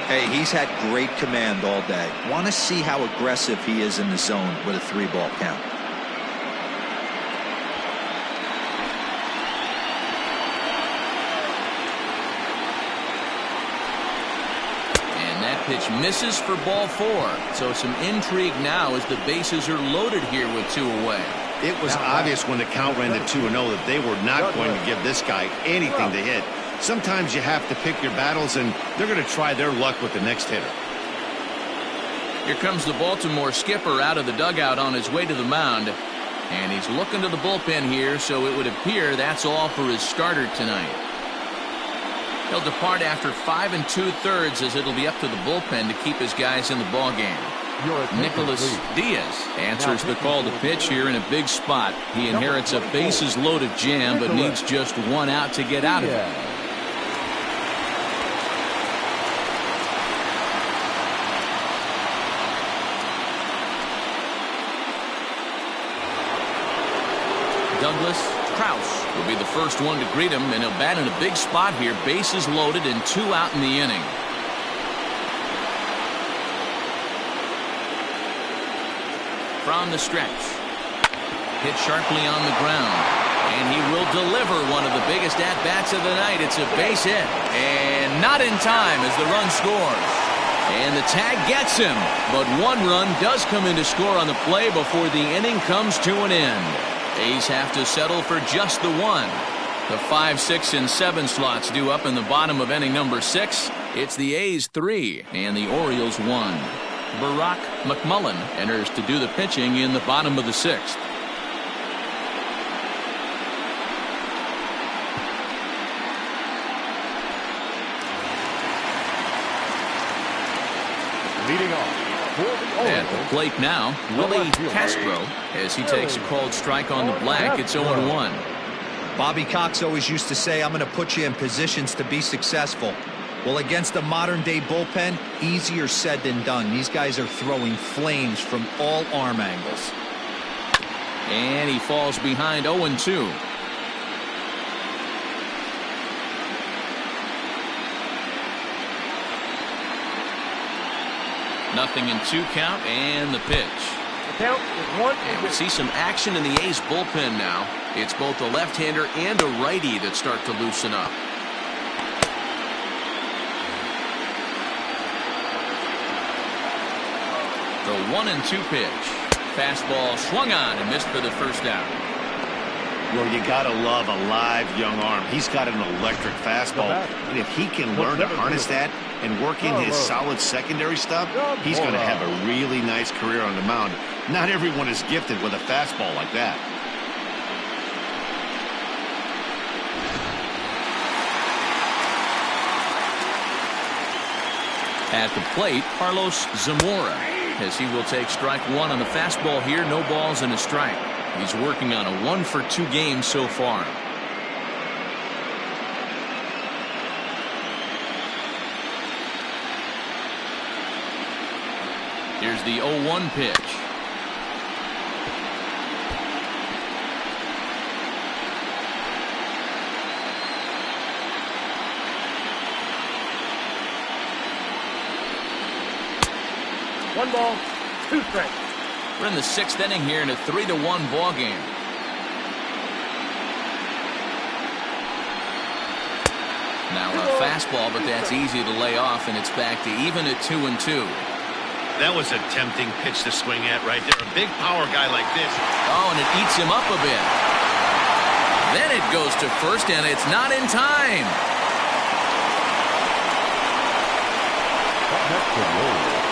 Hey, he's had great command all day. Want to see how aggressive he is in the zone with a 3-ball count. And that pitch misses for ball 4. So some intrigue now as the bases are loaded here with 2 away. It was obvious when the count ran to 2-0 that they were not going to give this guy anything to hit. Sometimes you have to pick your battles, and they're going to try their luck with the next hitter. Here comes the Baltimore skipper out of the dugout on his way to the mound. And he's looking to the bullpen here, so it would appear that's all for his starter tonight. He'll depart after 5 2/3 as it'll be up to the bullpen to keep his guys in the ballgame. Nicholas Diaz answers the call to pitch here in a big spot. He inherits a bases-loaded jam, but needs just 1 out to get out of it. Douglas Krause will be the first one to greet him, and he'll bat in a big spot here. Bases loaded and 2 out in the inning. From the stretch. Hit sharply on the ground. And he will deliver one of the biggest at-bats of the night. It's a base hit. And not in time as the run scores. And the tag gets him. But 1 run does come in to score on the play before the inning comes to an end. A's have to settle for just the 1. The 5, 6, and 7 slots due up in the bottom of inning number 6. It's the A's 3 and the Orioles 1. Barack McMullen enters to do the pitching in the bottom of the 6th. Leading off for the At the Orioles, plate now, Willie Castro, as he takes a called strike on the black. It's 0-1. Bobby Cox always used to say, I'm going to put you in positions to be successful. Well, against a modern-day bullpen, easier said than done. These guys are throwing flames from all arm angles. And he falls behind 0-2. Nothing in 2 count, and the pitch. The count is 1. And we see some action in the A's bullpen now. It's both a left-hander and a righty that start to loosen up. The 1-2 pitch. Fastball swung on and missed for the first out. Well, you got to love a live young arm. He's got an electric fastball. And if he can learn to harness that and work in his solid secondary stuff, he's going to have a really nice career on the mound. Not everyone is gifted with a fastball like that. At the plate, Carlos Zamora, as he will take strike 1 on the fastball here. No balls and a strike. He's working on a 1-for-2 game so far. Here's the 0-1 pitch. One ball, 2 strikes. We're in the 6th inning here in a 3-1 ball game. Now a fastball, but that's easy to lay off, and it's back to even at 2-2. That was a tempting pitch to swing at right there. A big power guy like this. Oh, and it eats him up a bit. Then it goes to first, and it's not in time. up next to the Orioles,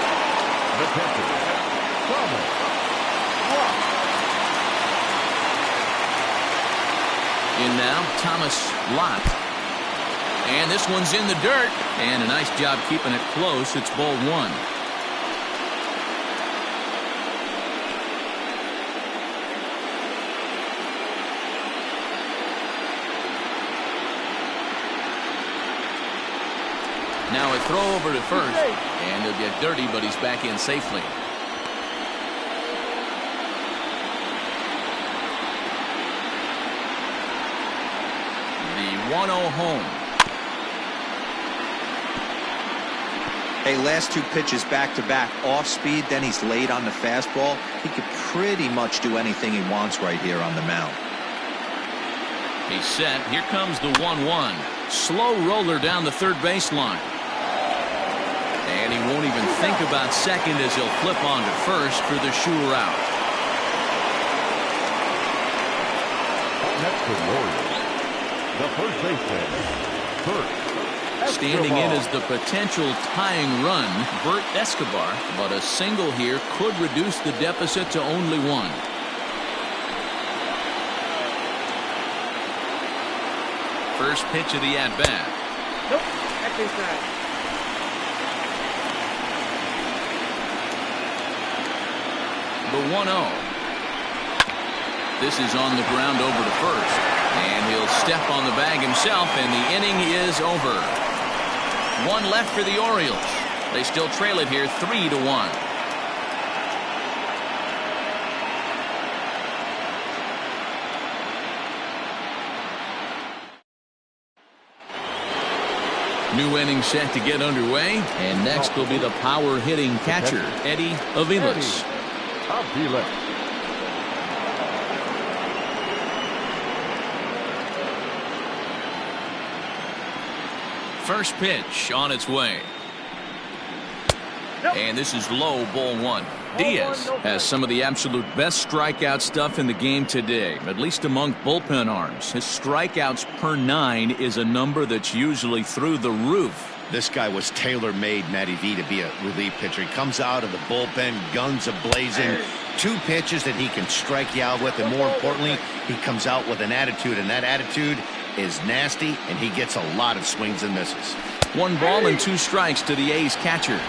the catcher, Thomas Lott. In now, Thomas Lott. And this one's in the dirt. And a nice job keeping it close. It's ball 1. Now a throw over to first, and he'll get dirty, but he's back in safely. The 1-0 home. Hey, last 2 pitches back-to-back, off speed, then he's late on the fastball. He could pretty much do anything he wants right here on the mound. He's set. Here comes the 1-1. Slow roller down the third baseline. And he won't even think about second as he'll flip on to first for the sure out. Up next to the Orioles, the first baseman, Bert Standing in Escobar. as the potential tying run, Bert Escobar, but a single here could reduce the deficit to only 1. First pitch of the at-bat. Nope, that's inside. The 1-0. This is on the ground over to first. And he'll step on the bag himself, and the inning is over. 1 left for the Orioles. They still trail it here 3-1. New inning set to get underway, and next will be the power hitting catcher, Eddie Aviles. Aviles. First pitch on its way. And this is low, ball 1. Diaz has some of the absolute best strikeout stuff in the game today, at least among bullpen arms. His strikeouts per 9 is a number that's usually through the roof. This guy was tailor-made, Matty V, to be a relief pitcher. He comes out of the bullpen, guns a-blazing, 2 pitches that he can strike you out with, and more importantly, he comes out with an attitude, and that attitude is nasty, and he gets a lot of swings and misses. 1 ball and 2 strikes to the A's catcher.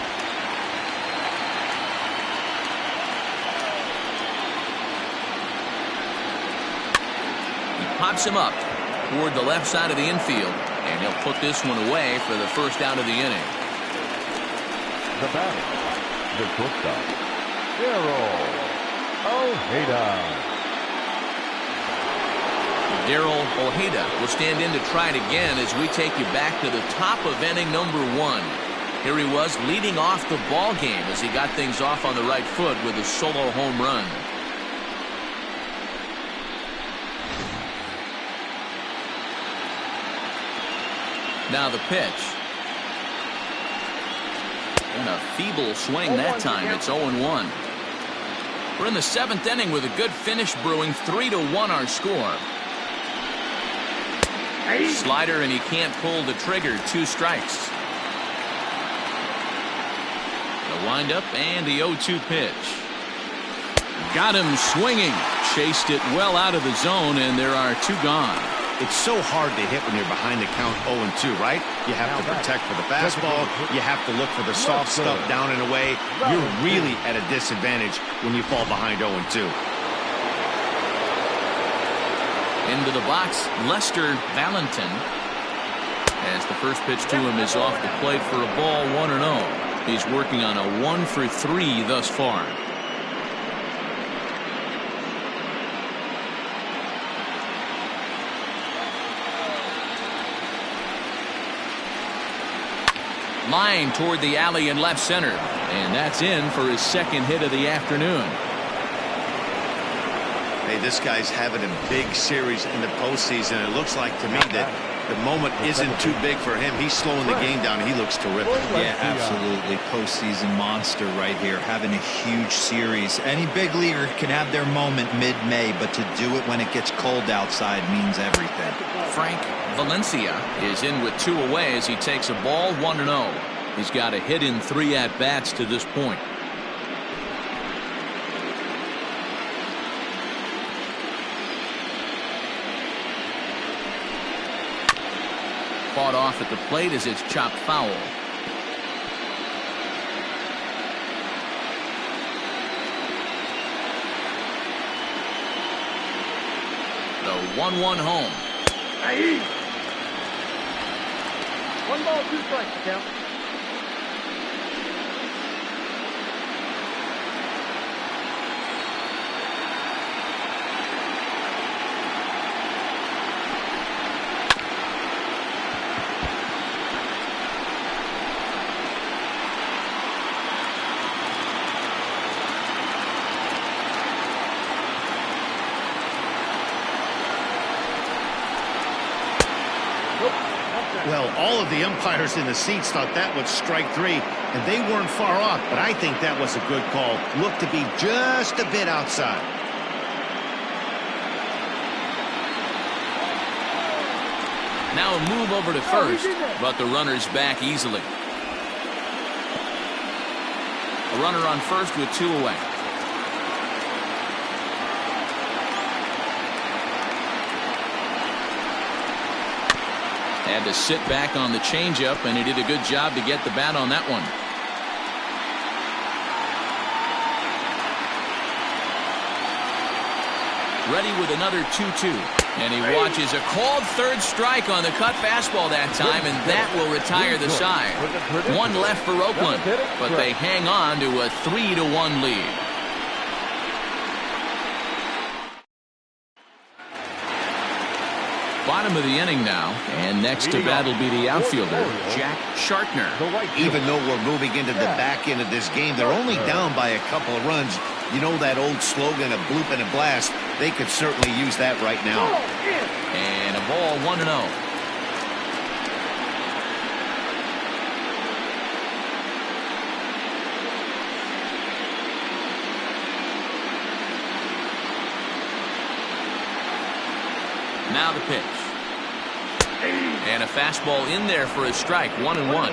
He pops him up toward the left side of the infield, and he'll put this one away for the first out of the inning. The batter, the shortstop, Daryl Ojeda will stand in to try it again as we take you back to the top of inning number 1. Here he was leading off the ball game as he got things off on the right foot with a solo home run. Now the pitch. And a feeble swing that time. It's 0-1. We're in the 7th inning with a good finish brewing. 3-1 our score. Slider, and he can't pull the trigger. 2 strikes. The windup and the 0-2 pitch. Got him swinging. Chased it well out of the zone, and there are 2 gone. It's so hard to hit when you're behind the count 0-2, right? You have to protect for the fastball. You have to look for the soft stuff down and away. You're really at a disadvantage when you fall behind 0-2. Into the box, Lester Valentin. As the first pitch to him is off the plate for a ball, 1-0. He's working on a 1 for 3 thus far. Line toward the alley in left center, and that's in for his 2nd hit of the afternoon. Hey, this guy's having a big series in the postseason. It looks like to me that the moment isn't too big for him. He's slowing the game down. He looks terrific. Yeah, absolutely. Postseason monster right here, having a huge series. Any big leaguer can have their moment mid-May, but to do it when it gets cold outside means everything. Frank Valencia is in with 2 away as he takes a ball, 1-0. He's got a hit in 3 at-bats to this point. Fought off at the plate as it's chopped foul. The 1-1 home. 1 ball, 2 strikes, count. Well, all of the umpires in the seats thought that was strike 3, and they weren't far off, but I think that was a good call. Looked to be just a bit outside. Now a move over to first, but the runner's back easily. A runner on first with 2 away. Had to sit back on the changeup, and he did a good job to get the bat on that one. Ready with another 2-2. And he watches a called 3rd strike on the cut fastball that time, and that will retire the side. 1 left for Oakland, but they hang on to a 3-1 lead. Bottom of the inning now, and next to bat will be the outfielder, Jack Shartner. Even though we're moving into the back end of this game, they're only down by a couple of runs. You know that old slogan, a bloop and a blast? They could certainly use that right now. And a ball, 1-0. Now the pitch. And a fastball in there for a strike, 1-1.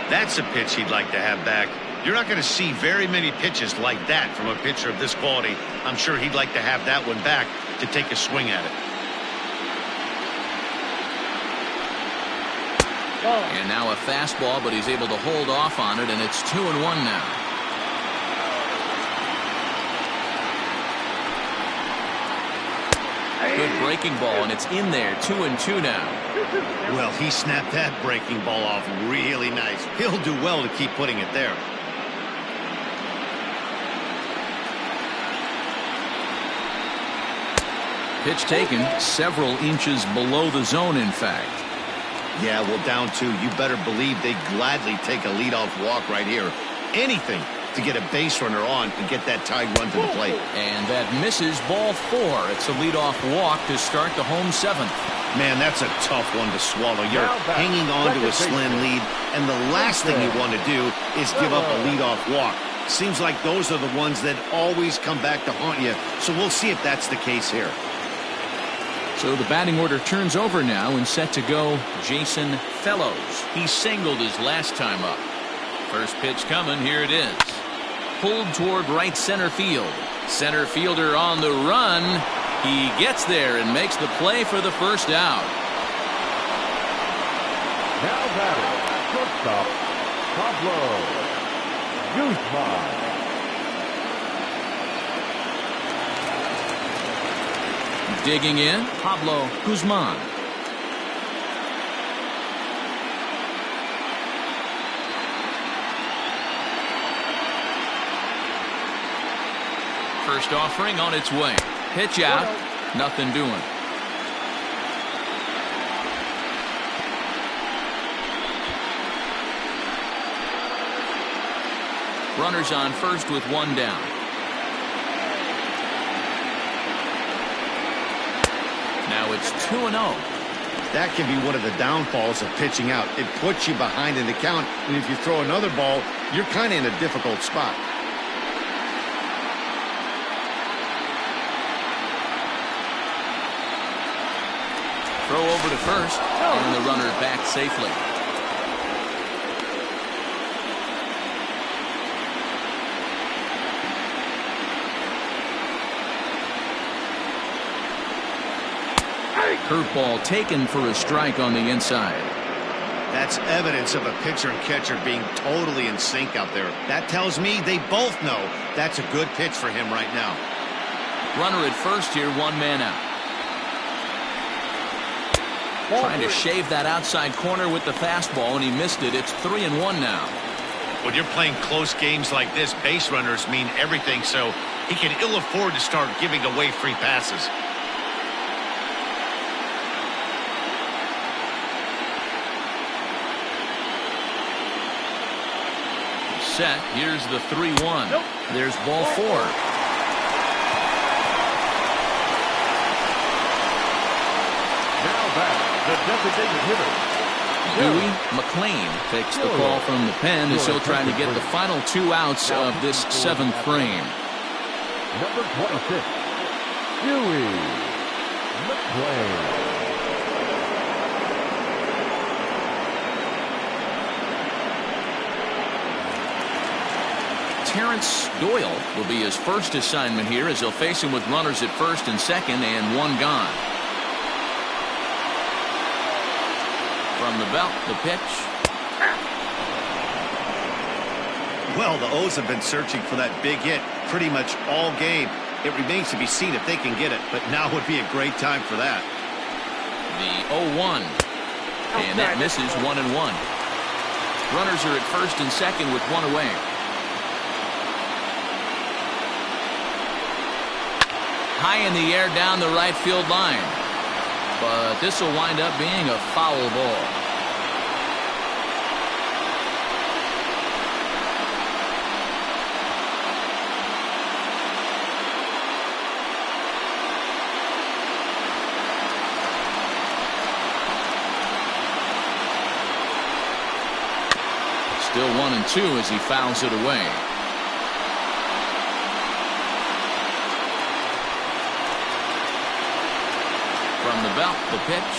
That's a pitch he'd like to have back. You're not going to see very many pitches like that from a pitcher of this quality. I'm sure he'd like to have that one back to take a swing at it. And now a fastball, but he's able to hold off on it, and it's 2-1 now. Good breaking ball, and it's in there, 2-2 now. Well, he snapped that breaking ball off really nice. He'll do well to keep putting it there. Pitch taken several inches below the zone, in fact. Yeah, well, down 2, you better believe they'd gladly take a leadoff walk right here. Anything to get a base runner on and get that tied run to the plate. And that misses, ball 4. It's a leadoff walk to start the home 7th. Man, that's a tough one to swallow. You're hanging on to a slim lead, and the last thing you want to do is give up a leadoff walk. Seems like those are the ones that always come back to haunt you, so we'll see if that's the case here. So the batting order turns over now, and set to go Jason Fellows. He singled his last time up. First pitch coming, here it is. Pulled toward right center field. Center fielder on the run. He gets there and makes the play for the first out. Now batting, shortstop, Pablo Guzman. Digging in, Pablo Guzman. First offering on its way. Pitch out. Nothing doing. Runners on first with 1 down. Now it's 2-0. That can be one of the downfalls of pitching out. It puts you behind in the count, and if you throw another ball, you're kind of in a difficult spot. Throw over to first, and the runner back safely. Curveball taken for a strike on the inside. That's evidence of a pitcher and catcher being totally in sync out there. That tells me they both know that's a good pitch for him right now. Runner at first here, 1 man out. Trying to shave that outside corner with the fastball, and he missed it. It's 3-1 now. When you're playing close games like this, base runners mean everything, so he can ill afford to start giving away free passes. Set. Here's the 3-1. There's ball 4. Now back, the designated hitter. Dewey McLean takes the call from the pen as he'll try to get the final 2 outs of this 7th frame. Number 26, Dewey McLean. Terrence Doyle will be his first assignment here as he'll face him with runners at first and second and 1 gone. From the belt, the pitch. Well, the O's have been searching for that big hit pretty much all game. It remains to be seen if they can get it, but now would be a great time for that. The 0-1. And that misses, 1-1. Runners are at first and second with 1 away. High in the air down the right field line. But this will wind up being a foul ball. Still 1-2 as he fouls it away. From the belt, the pitch.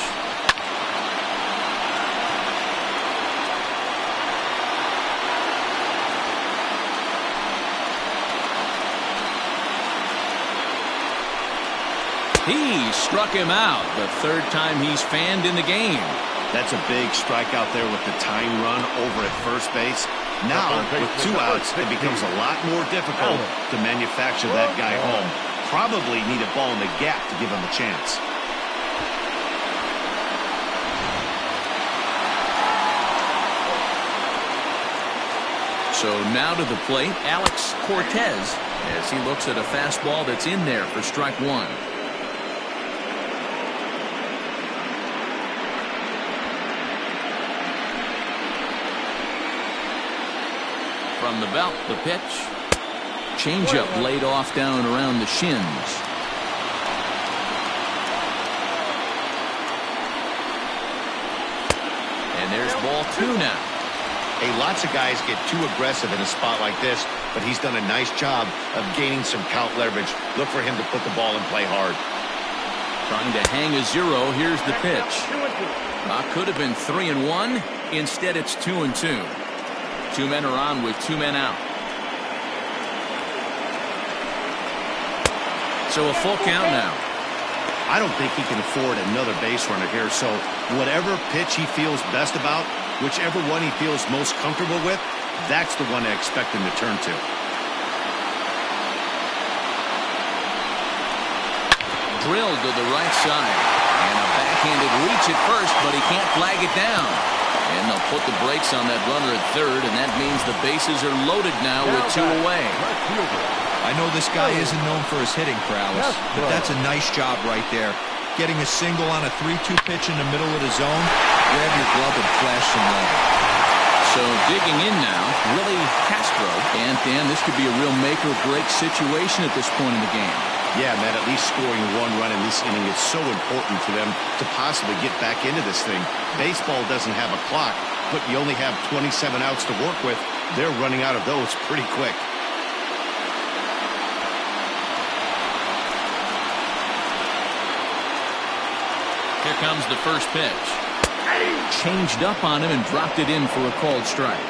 He struck him out, the third time he's fanned in the game. That's a big strikeout there with the tying run over at first base. Now, with 2 outs, it becomes a lot more difficult to manufacture that guy home. Probably need a ball in the gap to give him a chance. So now to the plate, Alex Cortez, as he looks at a fastball that's in there for strike 1. From the belt, the pitch. Changeup laid off down around the shins. And there's ball 2 now. Hey, lots of guys get too aggressive in a spot like this, but he's done a nice job of gaining some count leverage. Look for him to put the ball and play hard. Trying to hang a 0. Here's the pitch. Could have been 3-1. Instead, it's 2-2. 2 men are on with 2 men out. So a full count now. I don't think he can afford another base runner here, so whatever pitch he feels best about, whichever one he feels most comfortable with, that's the one I expect him to turn to. Drilled to the right side. And a backhanded reach at first, but he can't flag it down. And they'll put the brakes on that runner at third, and that means the bases are loaded now with 2 away. I know this guy isn't known for his hitting prowess, but that's a nice job right there. Getting a single on a 3-2 pitch in the middle of the zone, grab your glove and flash some love. So digging in now, Willie Castro. And Dan, this could be a real make-or-break situation at this point in the game. Yeah, man, at least scoring 1 run in this inning is so important for them to possibly get back into this thing. Baseball doesn't have a clock, but you only have 27 outs to work with. They're running out of those pretty quick. Here comes the first pitch. Changed up on him and dropped it in for a called strike.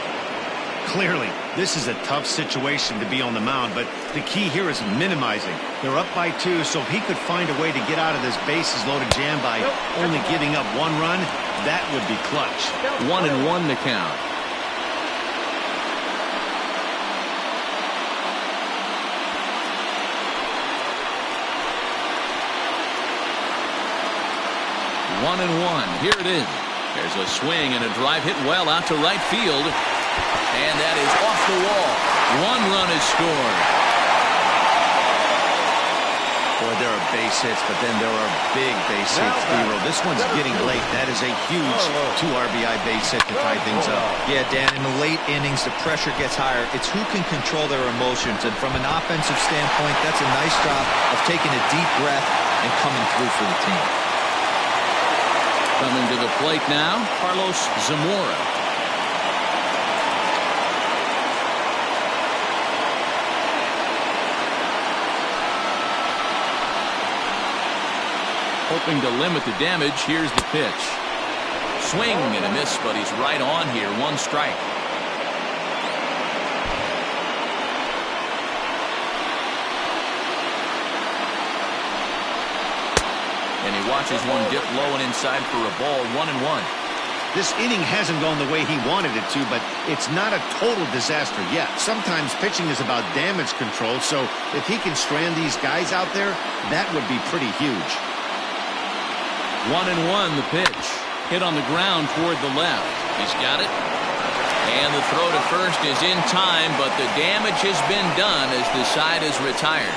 Clearly, this is a tough situation to be on the mound, but the key here is minimizing. They're up by 2, so if he could find a way to get out of this bases-loaded jam by only giving up 1 run, that would be clutch. 1-1 to count. One and one. Here it is. There's a swing and a drive hit well out to right field. And that is off the wall. 1 run is scored. Boy, there are base hits, but then there are big base hits, Hero. This one's getting late. That is a huge 2 RBI base hit to tie things up. Yeah, Dan, in the late innings, the pressure gets higher. It's who can control their emotions. And from an offensive standpoint, that's a nice job of taking a deep breath and coming through for the team. Coming to the plate now, Carlos Zamora. Hoping to limit the damage, here's the pitch. Swing and a miss, but he's right on here. 1 strike. And he watches one dip low and inside for a ball. 1-1. This inning hasn't gone the way he wanted it to, but it's not a total disaster yet. Sometimes pitching is about damage control, so if he can strand these guys out there, that would be pretty huge. 1-1 the pitch. Hit on the ground toward the left. He's got it. And the throw to first is in time, but the damage has been done as the side is retired.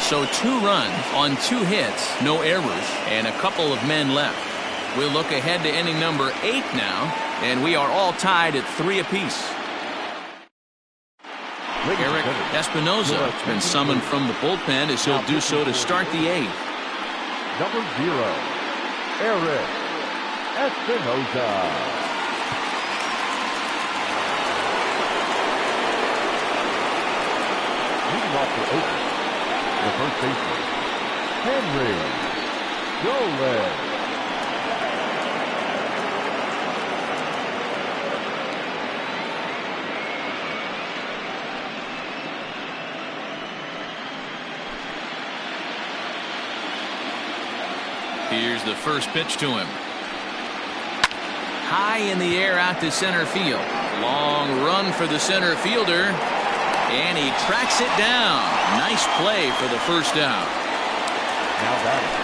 So 2 runs on 2 hits, no errors, and a couple of men left. We'll look ahead to inning number 8 now, and we are all tied at 3 apiece. Eric Espinoza has been summoned from the bullpen as he'll do so to start the 8th. Number 0, Eric Espinoza. Leading off the Oakland, the first baseman, Henry Jolet. Here's the first pitch to him. High in the air out to center field. Long run for the center fielder. And he tracks it down. Nice play for the first out. Now batting.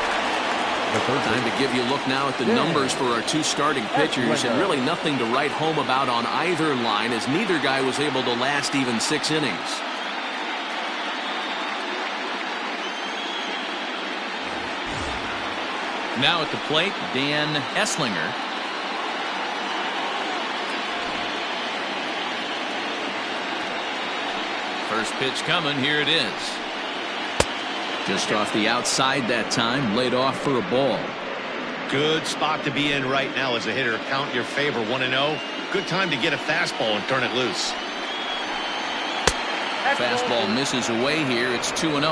Time to give you a look now at the numbers for our two starting pitchers, and really nothing to write home about on either line, as neither guy was able to last even 6 innings. Now at the plate, Dan Esslinger. First pitch coming. Here it is. Just off the outside that time, laid off for a ball. Good spot to be in right now as a hitter. Count your favor, 1-0. Good time to get a fastball and turn it loose. Fastball misses away here. It's 2-0.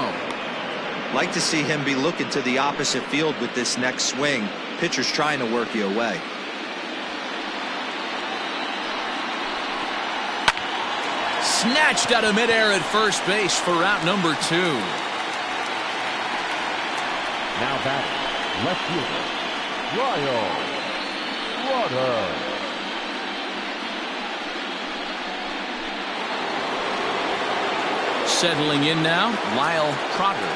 Like to see him be looking to the opposite field with this next swing. Pitcher's trying to work you away. Snatched out of midair at first base for out number 2. Now batting, left fielder, Ryan Rudder. Settling in now, Lyle Trotter.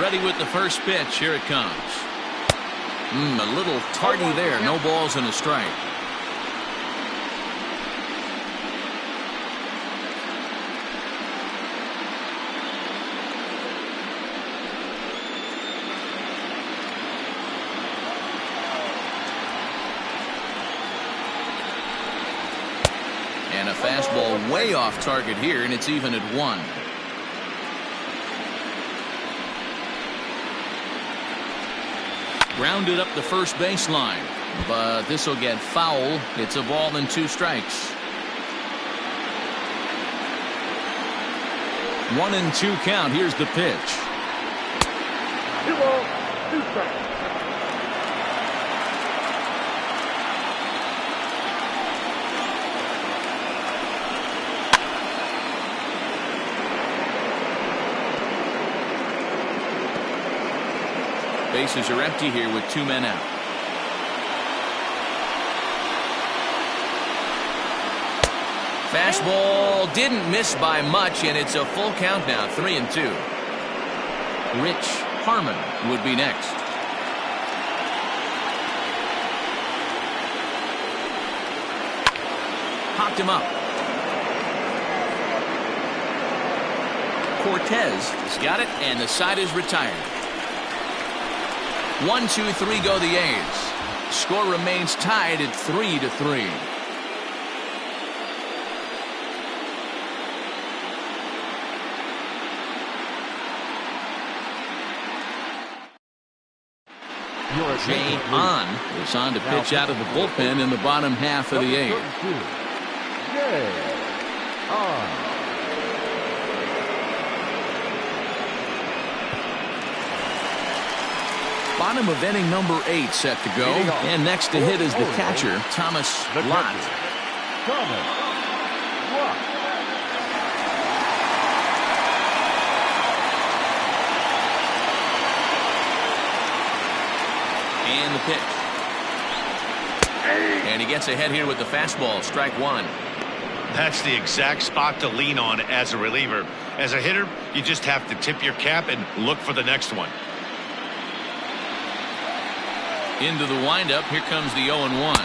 Ready with the first pitch. Here it comes. A little tardy there. No balls and a strike. And a fastball way off target here, and it's even at 1. Grounded up the first baseline, but this will get foul. It's a ball and 2 strikes. 1-2 count. Here's the pitch. 2 balls, 2 strikes. Bases are empty here with 2 men out. Fastball didn't miss by much, and it's a full count now. 3-2. Rich Harmon would be next. Popped him up. Cortez has got it, and the side is retired. 1, 2, 3 go the A's. Score remains tied at 3-3. Jay Hahn is on to pitch out of the bullpen in the bottom half of the 8th. Jay Hahn. Bottom of inning number 8 set to go. And next to hit is the catcher, Thomas Lott. Thomas Lott. And the pitch. And he gets ahead here with the fastball. Strike 1. That's the exact spot to lean on as a reliever. As a hitter, you just have to tip your cap and look for the next one. Into the windup. Here comes the 0-1.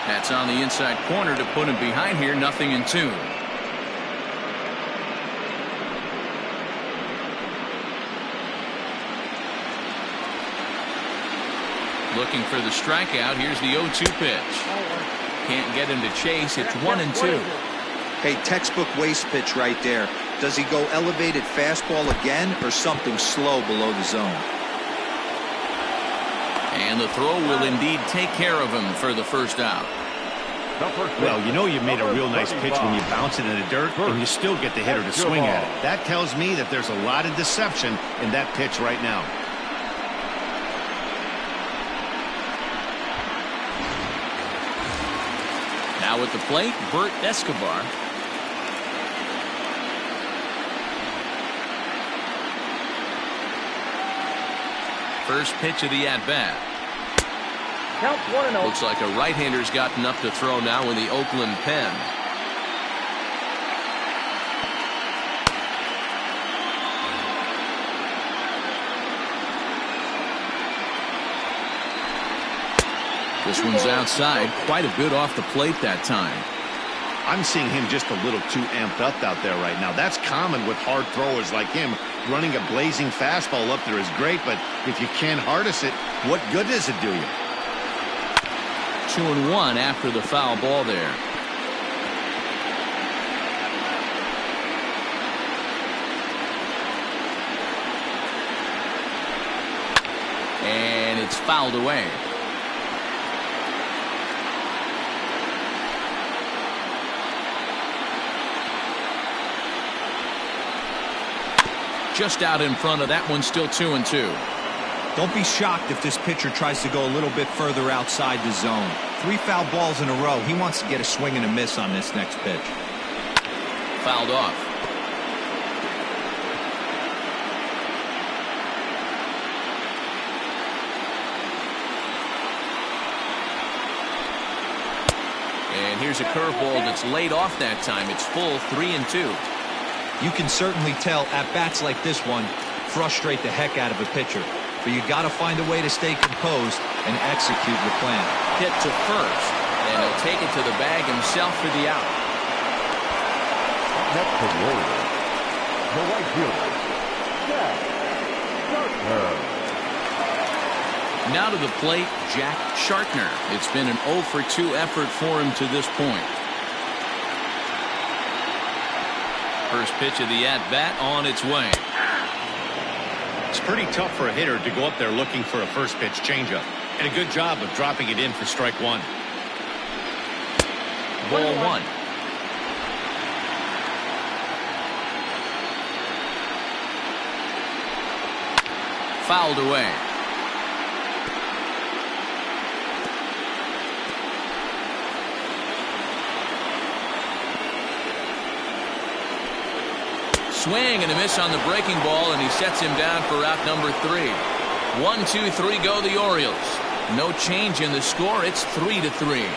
That's on the inside corner to put him behind here. 0-2. Looking for the strikeout. Here's the 0-2 pitch. Can't get him to chase. It's 1-2. Hey, textbook waste pitch right there. Does he go elevated fastball again or something slow below the zone? And the throw will indeed take care of him for the first out. Well, you know you made a real nice pitch when you bounce it in the dirt and you still get the hitter to swing at it. That tells me that there's a lot of deception in that pitch right now. Now at the plate, Bert Escobar. First pitch of the at-bat. Count 1-0. Looks like a right-hander's gotten up to throw now in the Oakland pen. This one's outside, quite a bit off the plate that time. I'm seeing him just a little too amped up out there right now. That's common with hard throwers like him. Running a blazing fastball up there is great, but if you can't harness it, what good does it do you? 2-1 after the foul ball there. And it's fouled away. Just out in front of that one, still 2-2. Don't be shocked if this pitcher tries to go a little bit further outside the zone. 3 foul balls in a row. He wants to get a swing and a miss on this next pitch. Fouled off. And here's a curveball that's laid off that time. It's full 3-2. You can certainly tell at-bats like this one frustrate the heck out of a pitcher. But you got to find a way to stay composed and execute your plan. Hit to first, and he'll take it to the bag himself for the out. Next to Warriors, the right fielder, Jack Shartner. Now to the plate, Jack Shartner. It's been an 0-for-2 effort for him to this point. First pitch of the at-bat on its way. It's pretty tough for a hitter to go up there looking for a first pitch changeup. And a good job of dropping it in for strike one. Ball 1. Fouled away. Swing and a miss on the breaking ball, and he sets him down for out number 3. 1, 2, 3 go the Orioles. No change in the score. It's 3-3.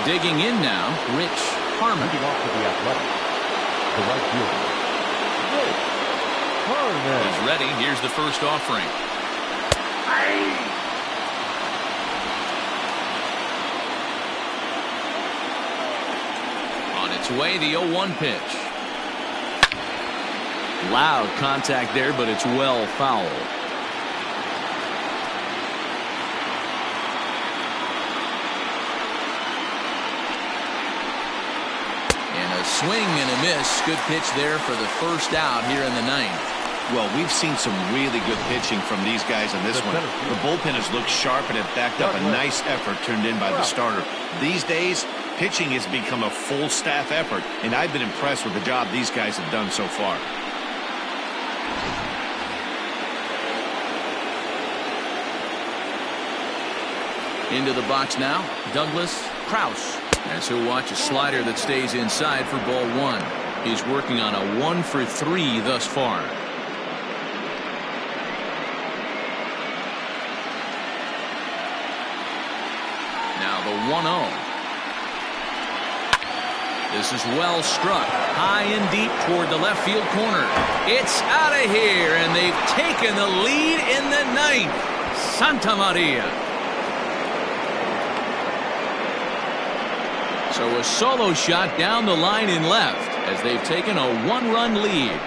Digging in now, Rich Harmon. Moving off to the Athletic, the right fielder, Rich Harmon. He's ready. Here's the first offering. On its way, the 0-1 pitch. Loud contact there, but it's well fouled. And a swing and a miss. Good pitch there for the first out here in the 9th. Well, we've seen some really good pitching from these guys on this one. The bullpen has looked sharp and it backed up a nice effort turned in by the starter. These days, pitching has become a full staff effort, and I've been impressed with the job these guys have done so far. Into the box now, Douglas Krause. As he'll watch a slider that stays inside for ball 1. He's working on a 1-for-3 thus far. Now the 1-0. This is well struck, high and deep toward the left field corner. It's out of here, and they've taken the lead in the 9th. Santa Maria. So a solo shot down the line in left as they've taken a 1-run lead.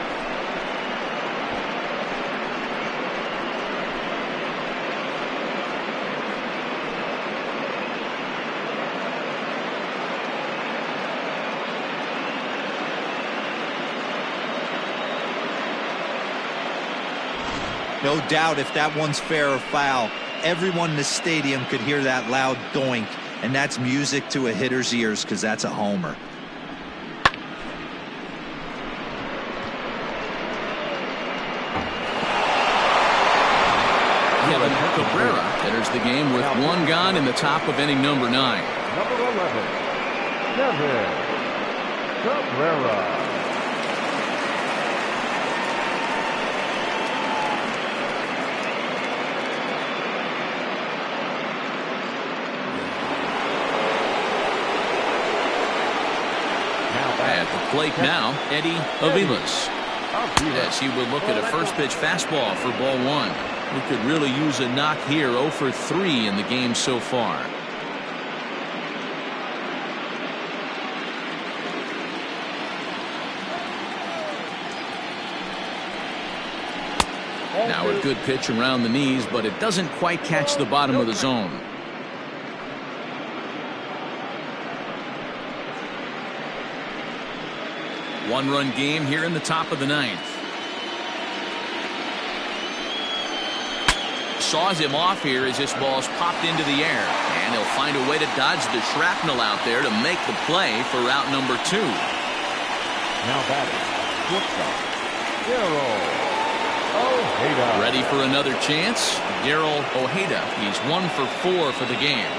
No doubt if that one's fair or foul, everyone in the stadium could hear that loud doink. And that's music to a hitter's ears because that's a homer. Kevin Cabrera enters the game with 1 gone in the top of inning number 9. Number 11, Kevin Cabrera. plate now, Eddie Aviles. As he will look at a first pitch fastball for ball one. We could really use a knock here. 0 for 3 in the game so far. Now a good pitch around the knees, but it doesn't quite catch the bottom of the zone. One-run game here in the top of the ninth. Saws him off here as this ball's popped into the air, and he'll find a way to dodge the shrapnel out there to make the play for out number 2. Now batting, shortstop, Daryl Ojeda. Ready for another chance? Daryl Ojeda. He's 1 for 4 for the game.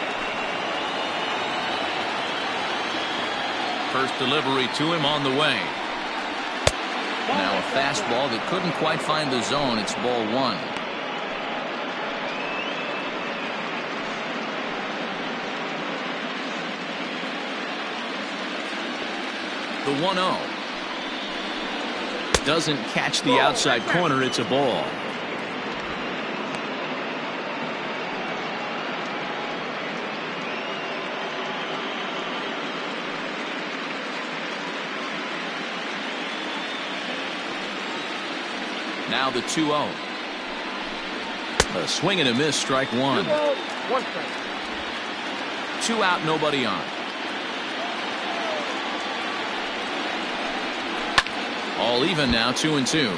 First delivery to him on the way. Now a fastball that couldn't quite find the zone. It's ball 1. The 1-0. Doesn't catch the outside corner. It's a ball. Now the 2-0. A swing and a miss, strike 1. 2 out, nobody on. All even now, 2-2.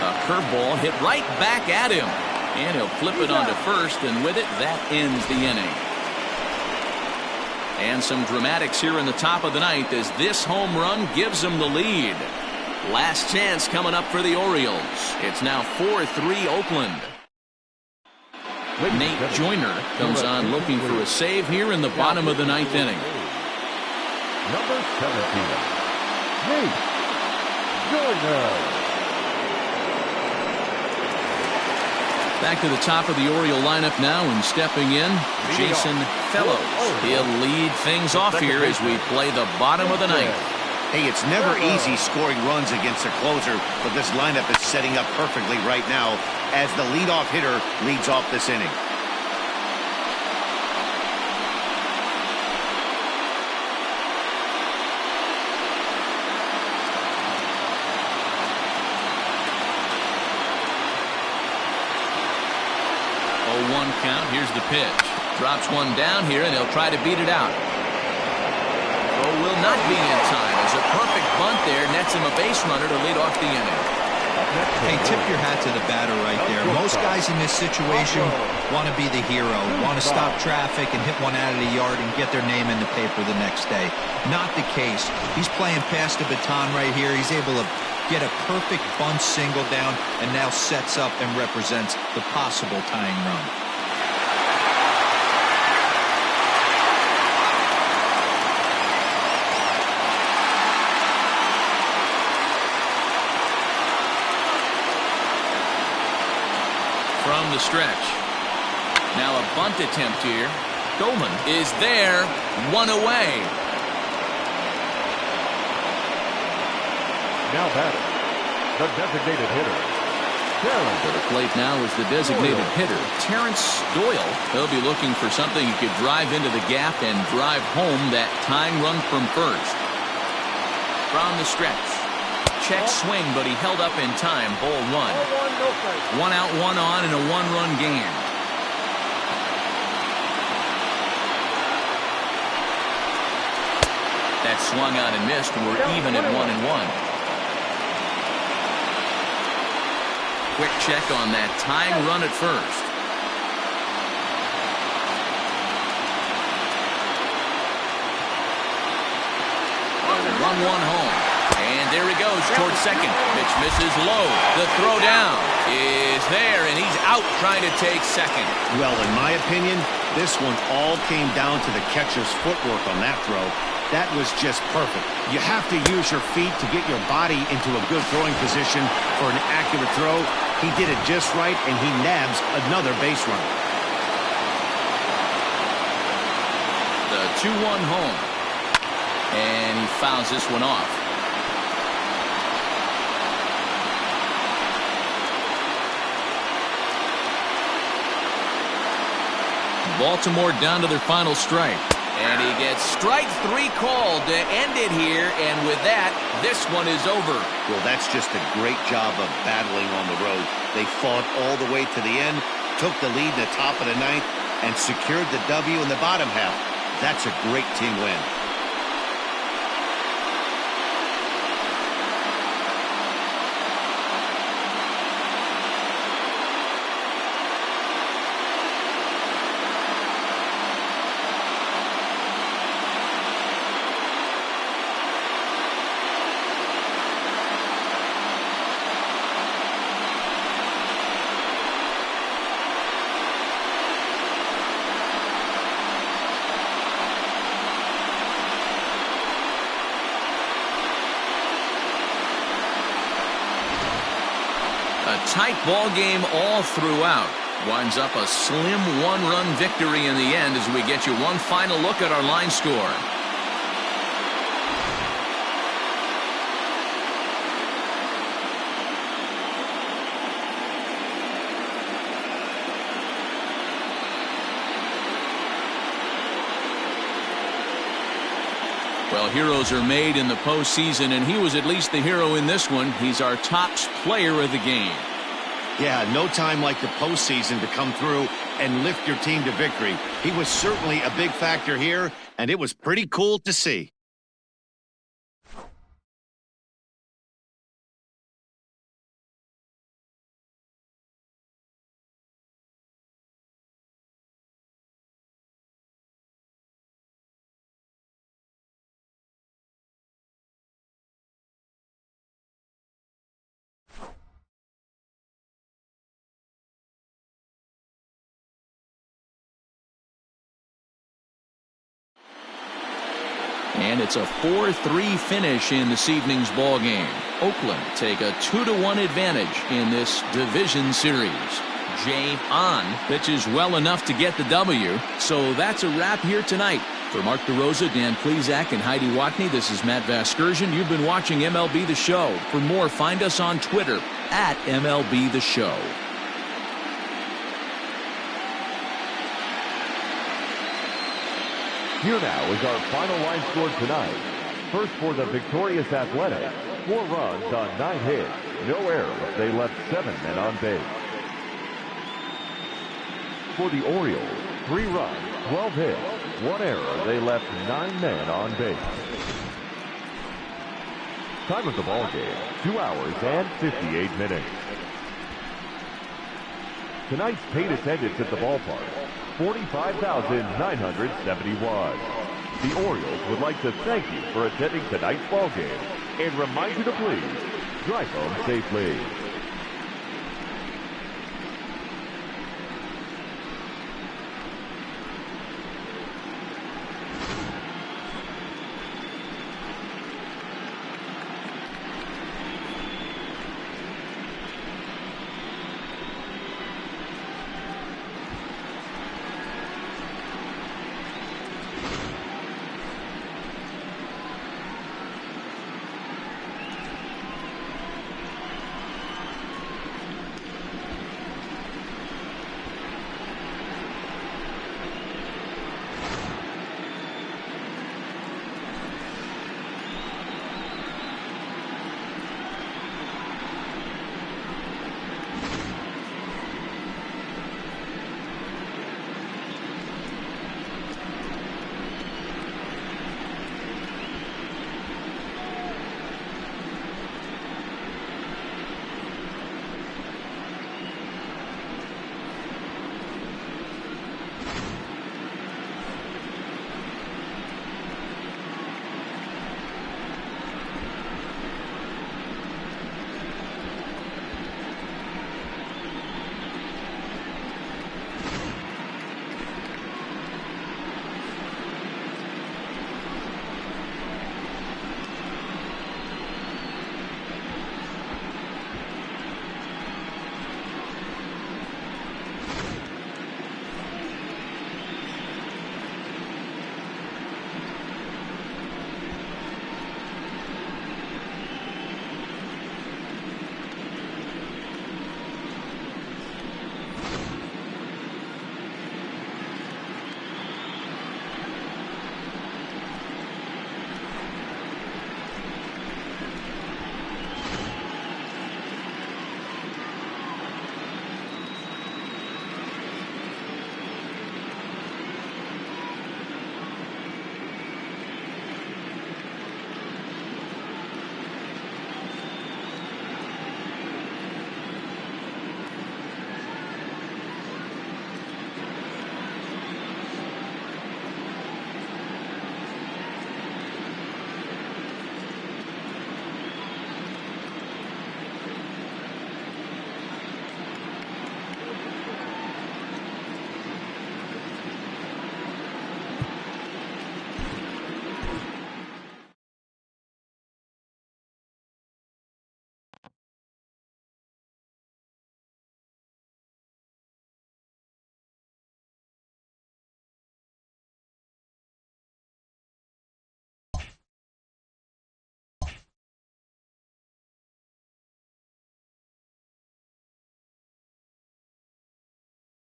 A curveball hit right back at him. And he'll flip it onto first, and with it, that ends the inning. And some dramatics here in the top of the ninth as this home run gives them the lead. Last chance coming up for the Orioles. It's now 4-3 Oakland. Nate Joyner comes on looking for a save here in the bottom of the ninth inning. Number 17, Nate Joyner. Back to the top of the Oriole lineup now, and stepping in, Jason Fellows. He'll lead things off here as we play the bottom of the ninth. Hey, it's never easy scoring runs against a closer, but this lineup is setting up perfectly right now as the leadoff hitter leads off this inning. One count. Here's the pitch. Drops one down here, and he'll try to beat it out. Oh, will not be in time. As a perfect bunt there nets him a base runner to lead off the inning. Hey, tip your hat to the batter right there. Most guys in this situation want to be the hero, want to stop traffic and hit one out of the yard and get their name in the paper the next day. Not the case. He's playing past the baton right here. He's able to get a perfect bunt single down and now sets up and represents the possible tying run. From the stretch. Now a bunt attempt here. Goldman is there. One away. Now batting, the designated hitter, Terrence. To the plate now is the designated hitter, Terrence Doyle. He'll be looking for something he could drive into the gap and drive home that tying run from first. From the stretch. Check swing, but he held up in time. Ball 1. 1 out, 1 on in a one-run game. That swung out and missed. We're even at 1-1. Quick check on that tying run at first. 1-1 home. And there he goes towards second. Pitch misses low. The throw down is there, and he's out trying to take second. Well, in my opinion, this one all came down to the catcher's footwork on that throw. That was just perfect. You have to use your feet to get your body into a good throwing position for an accurate throw. He did it just right, and he nabs another base runner. The 2-1 home. And he fouls this one off. Baltimore down to their final strike. And he gets strike 3 called to end it here, and with that, this one is over. Well, that's just a great job of battling on the road. They fought all the way to the end, took the lead in the top of the ninth, and secured the W in the bottom half. That's a great team win. A tight ball game all throughout. Winds up a slim 1-run victory in the end as we get you one final look at our line score. Well, heroes are made in the postseason, and he was at least the hero in this one. He's our top player of the game. Yeah, no time like the postseason to come through and lift your team to victory. He was certainly a big factor here, and it was pretty cool to see. And it's a 4-3 finish in this evening's ball game. Oakland take a 2-1 advantage in this division series. Jay On pitches well enough to get the W. So that's a wrap here tonight. For Mark DeRosa, Dan Plesac, and Heidi Watney, this is Matt Vasgersian. You've been watching MLB The Show. For more, find us on Twitter at MLB The Show. Here now is our final line score tonight. First for the victorious Athletics, 4 runs on 9 hits, no errors. They left 7 men on base. For the Orioles, 3 runs, 12 hits, 1 error. They left 9 men on base. Time of the ball game, 2 hours and 58 minutes. Tonight's paid attendance at the ballpark, 45,971. The Orioles would like to thank you for attending tonight's ball game and remind you to please drive home safely.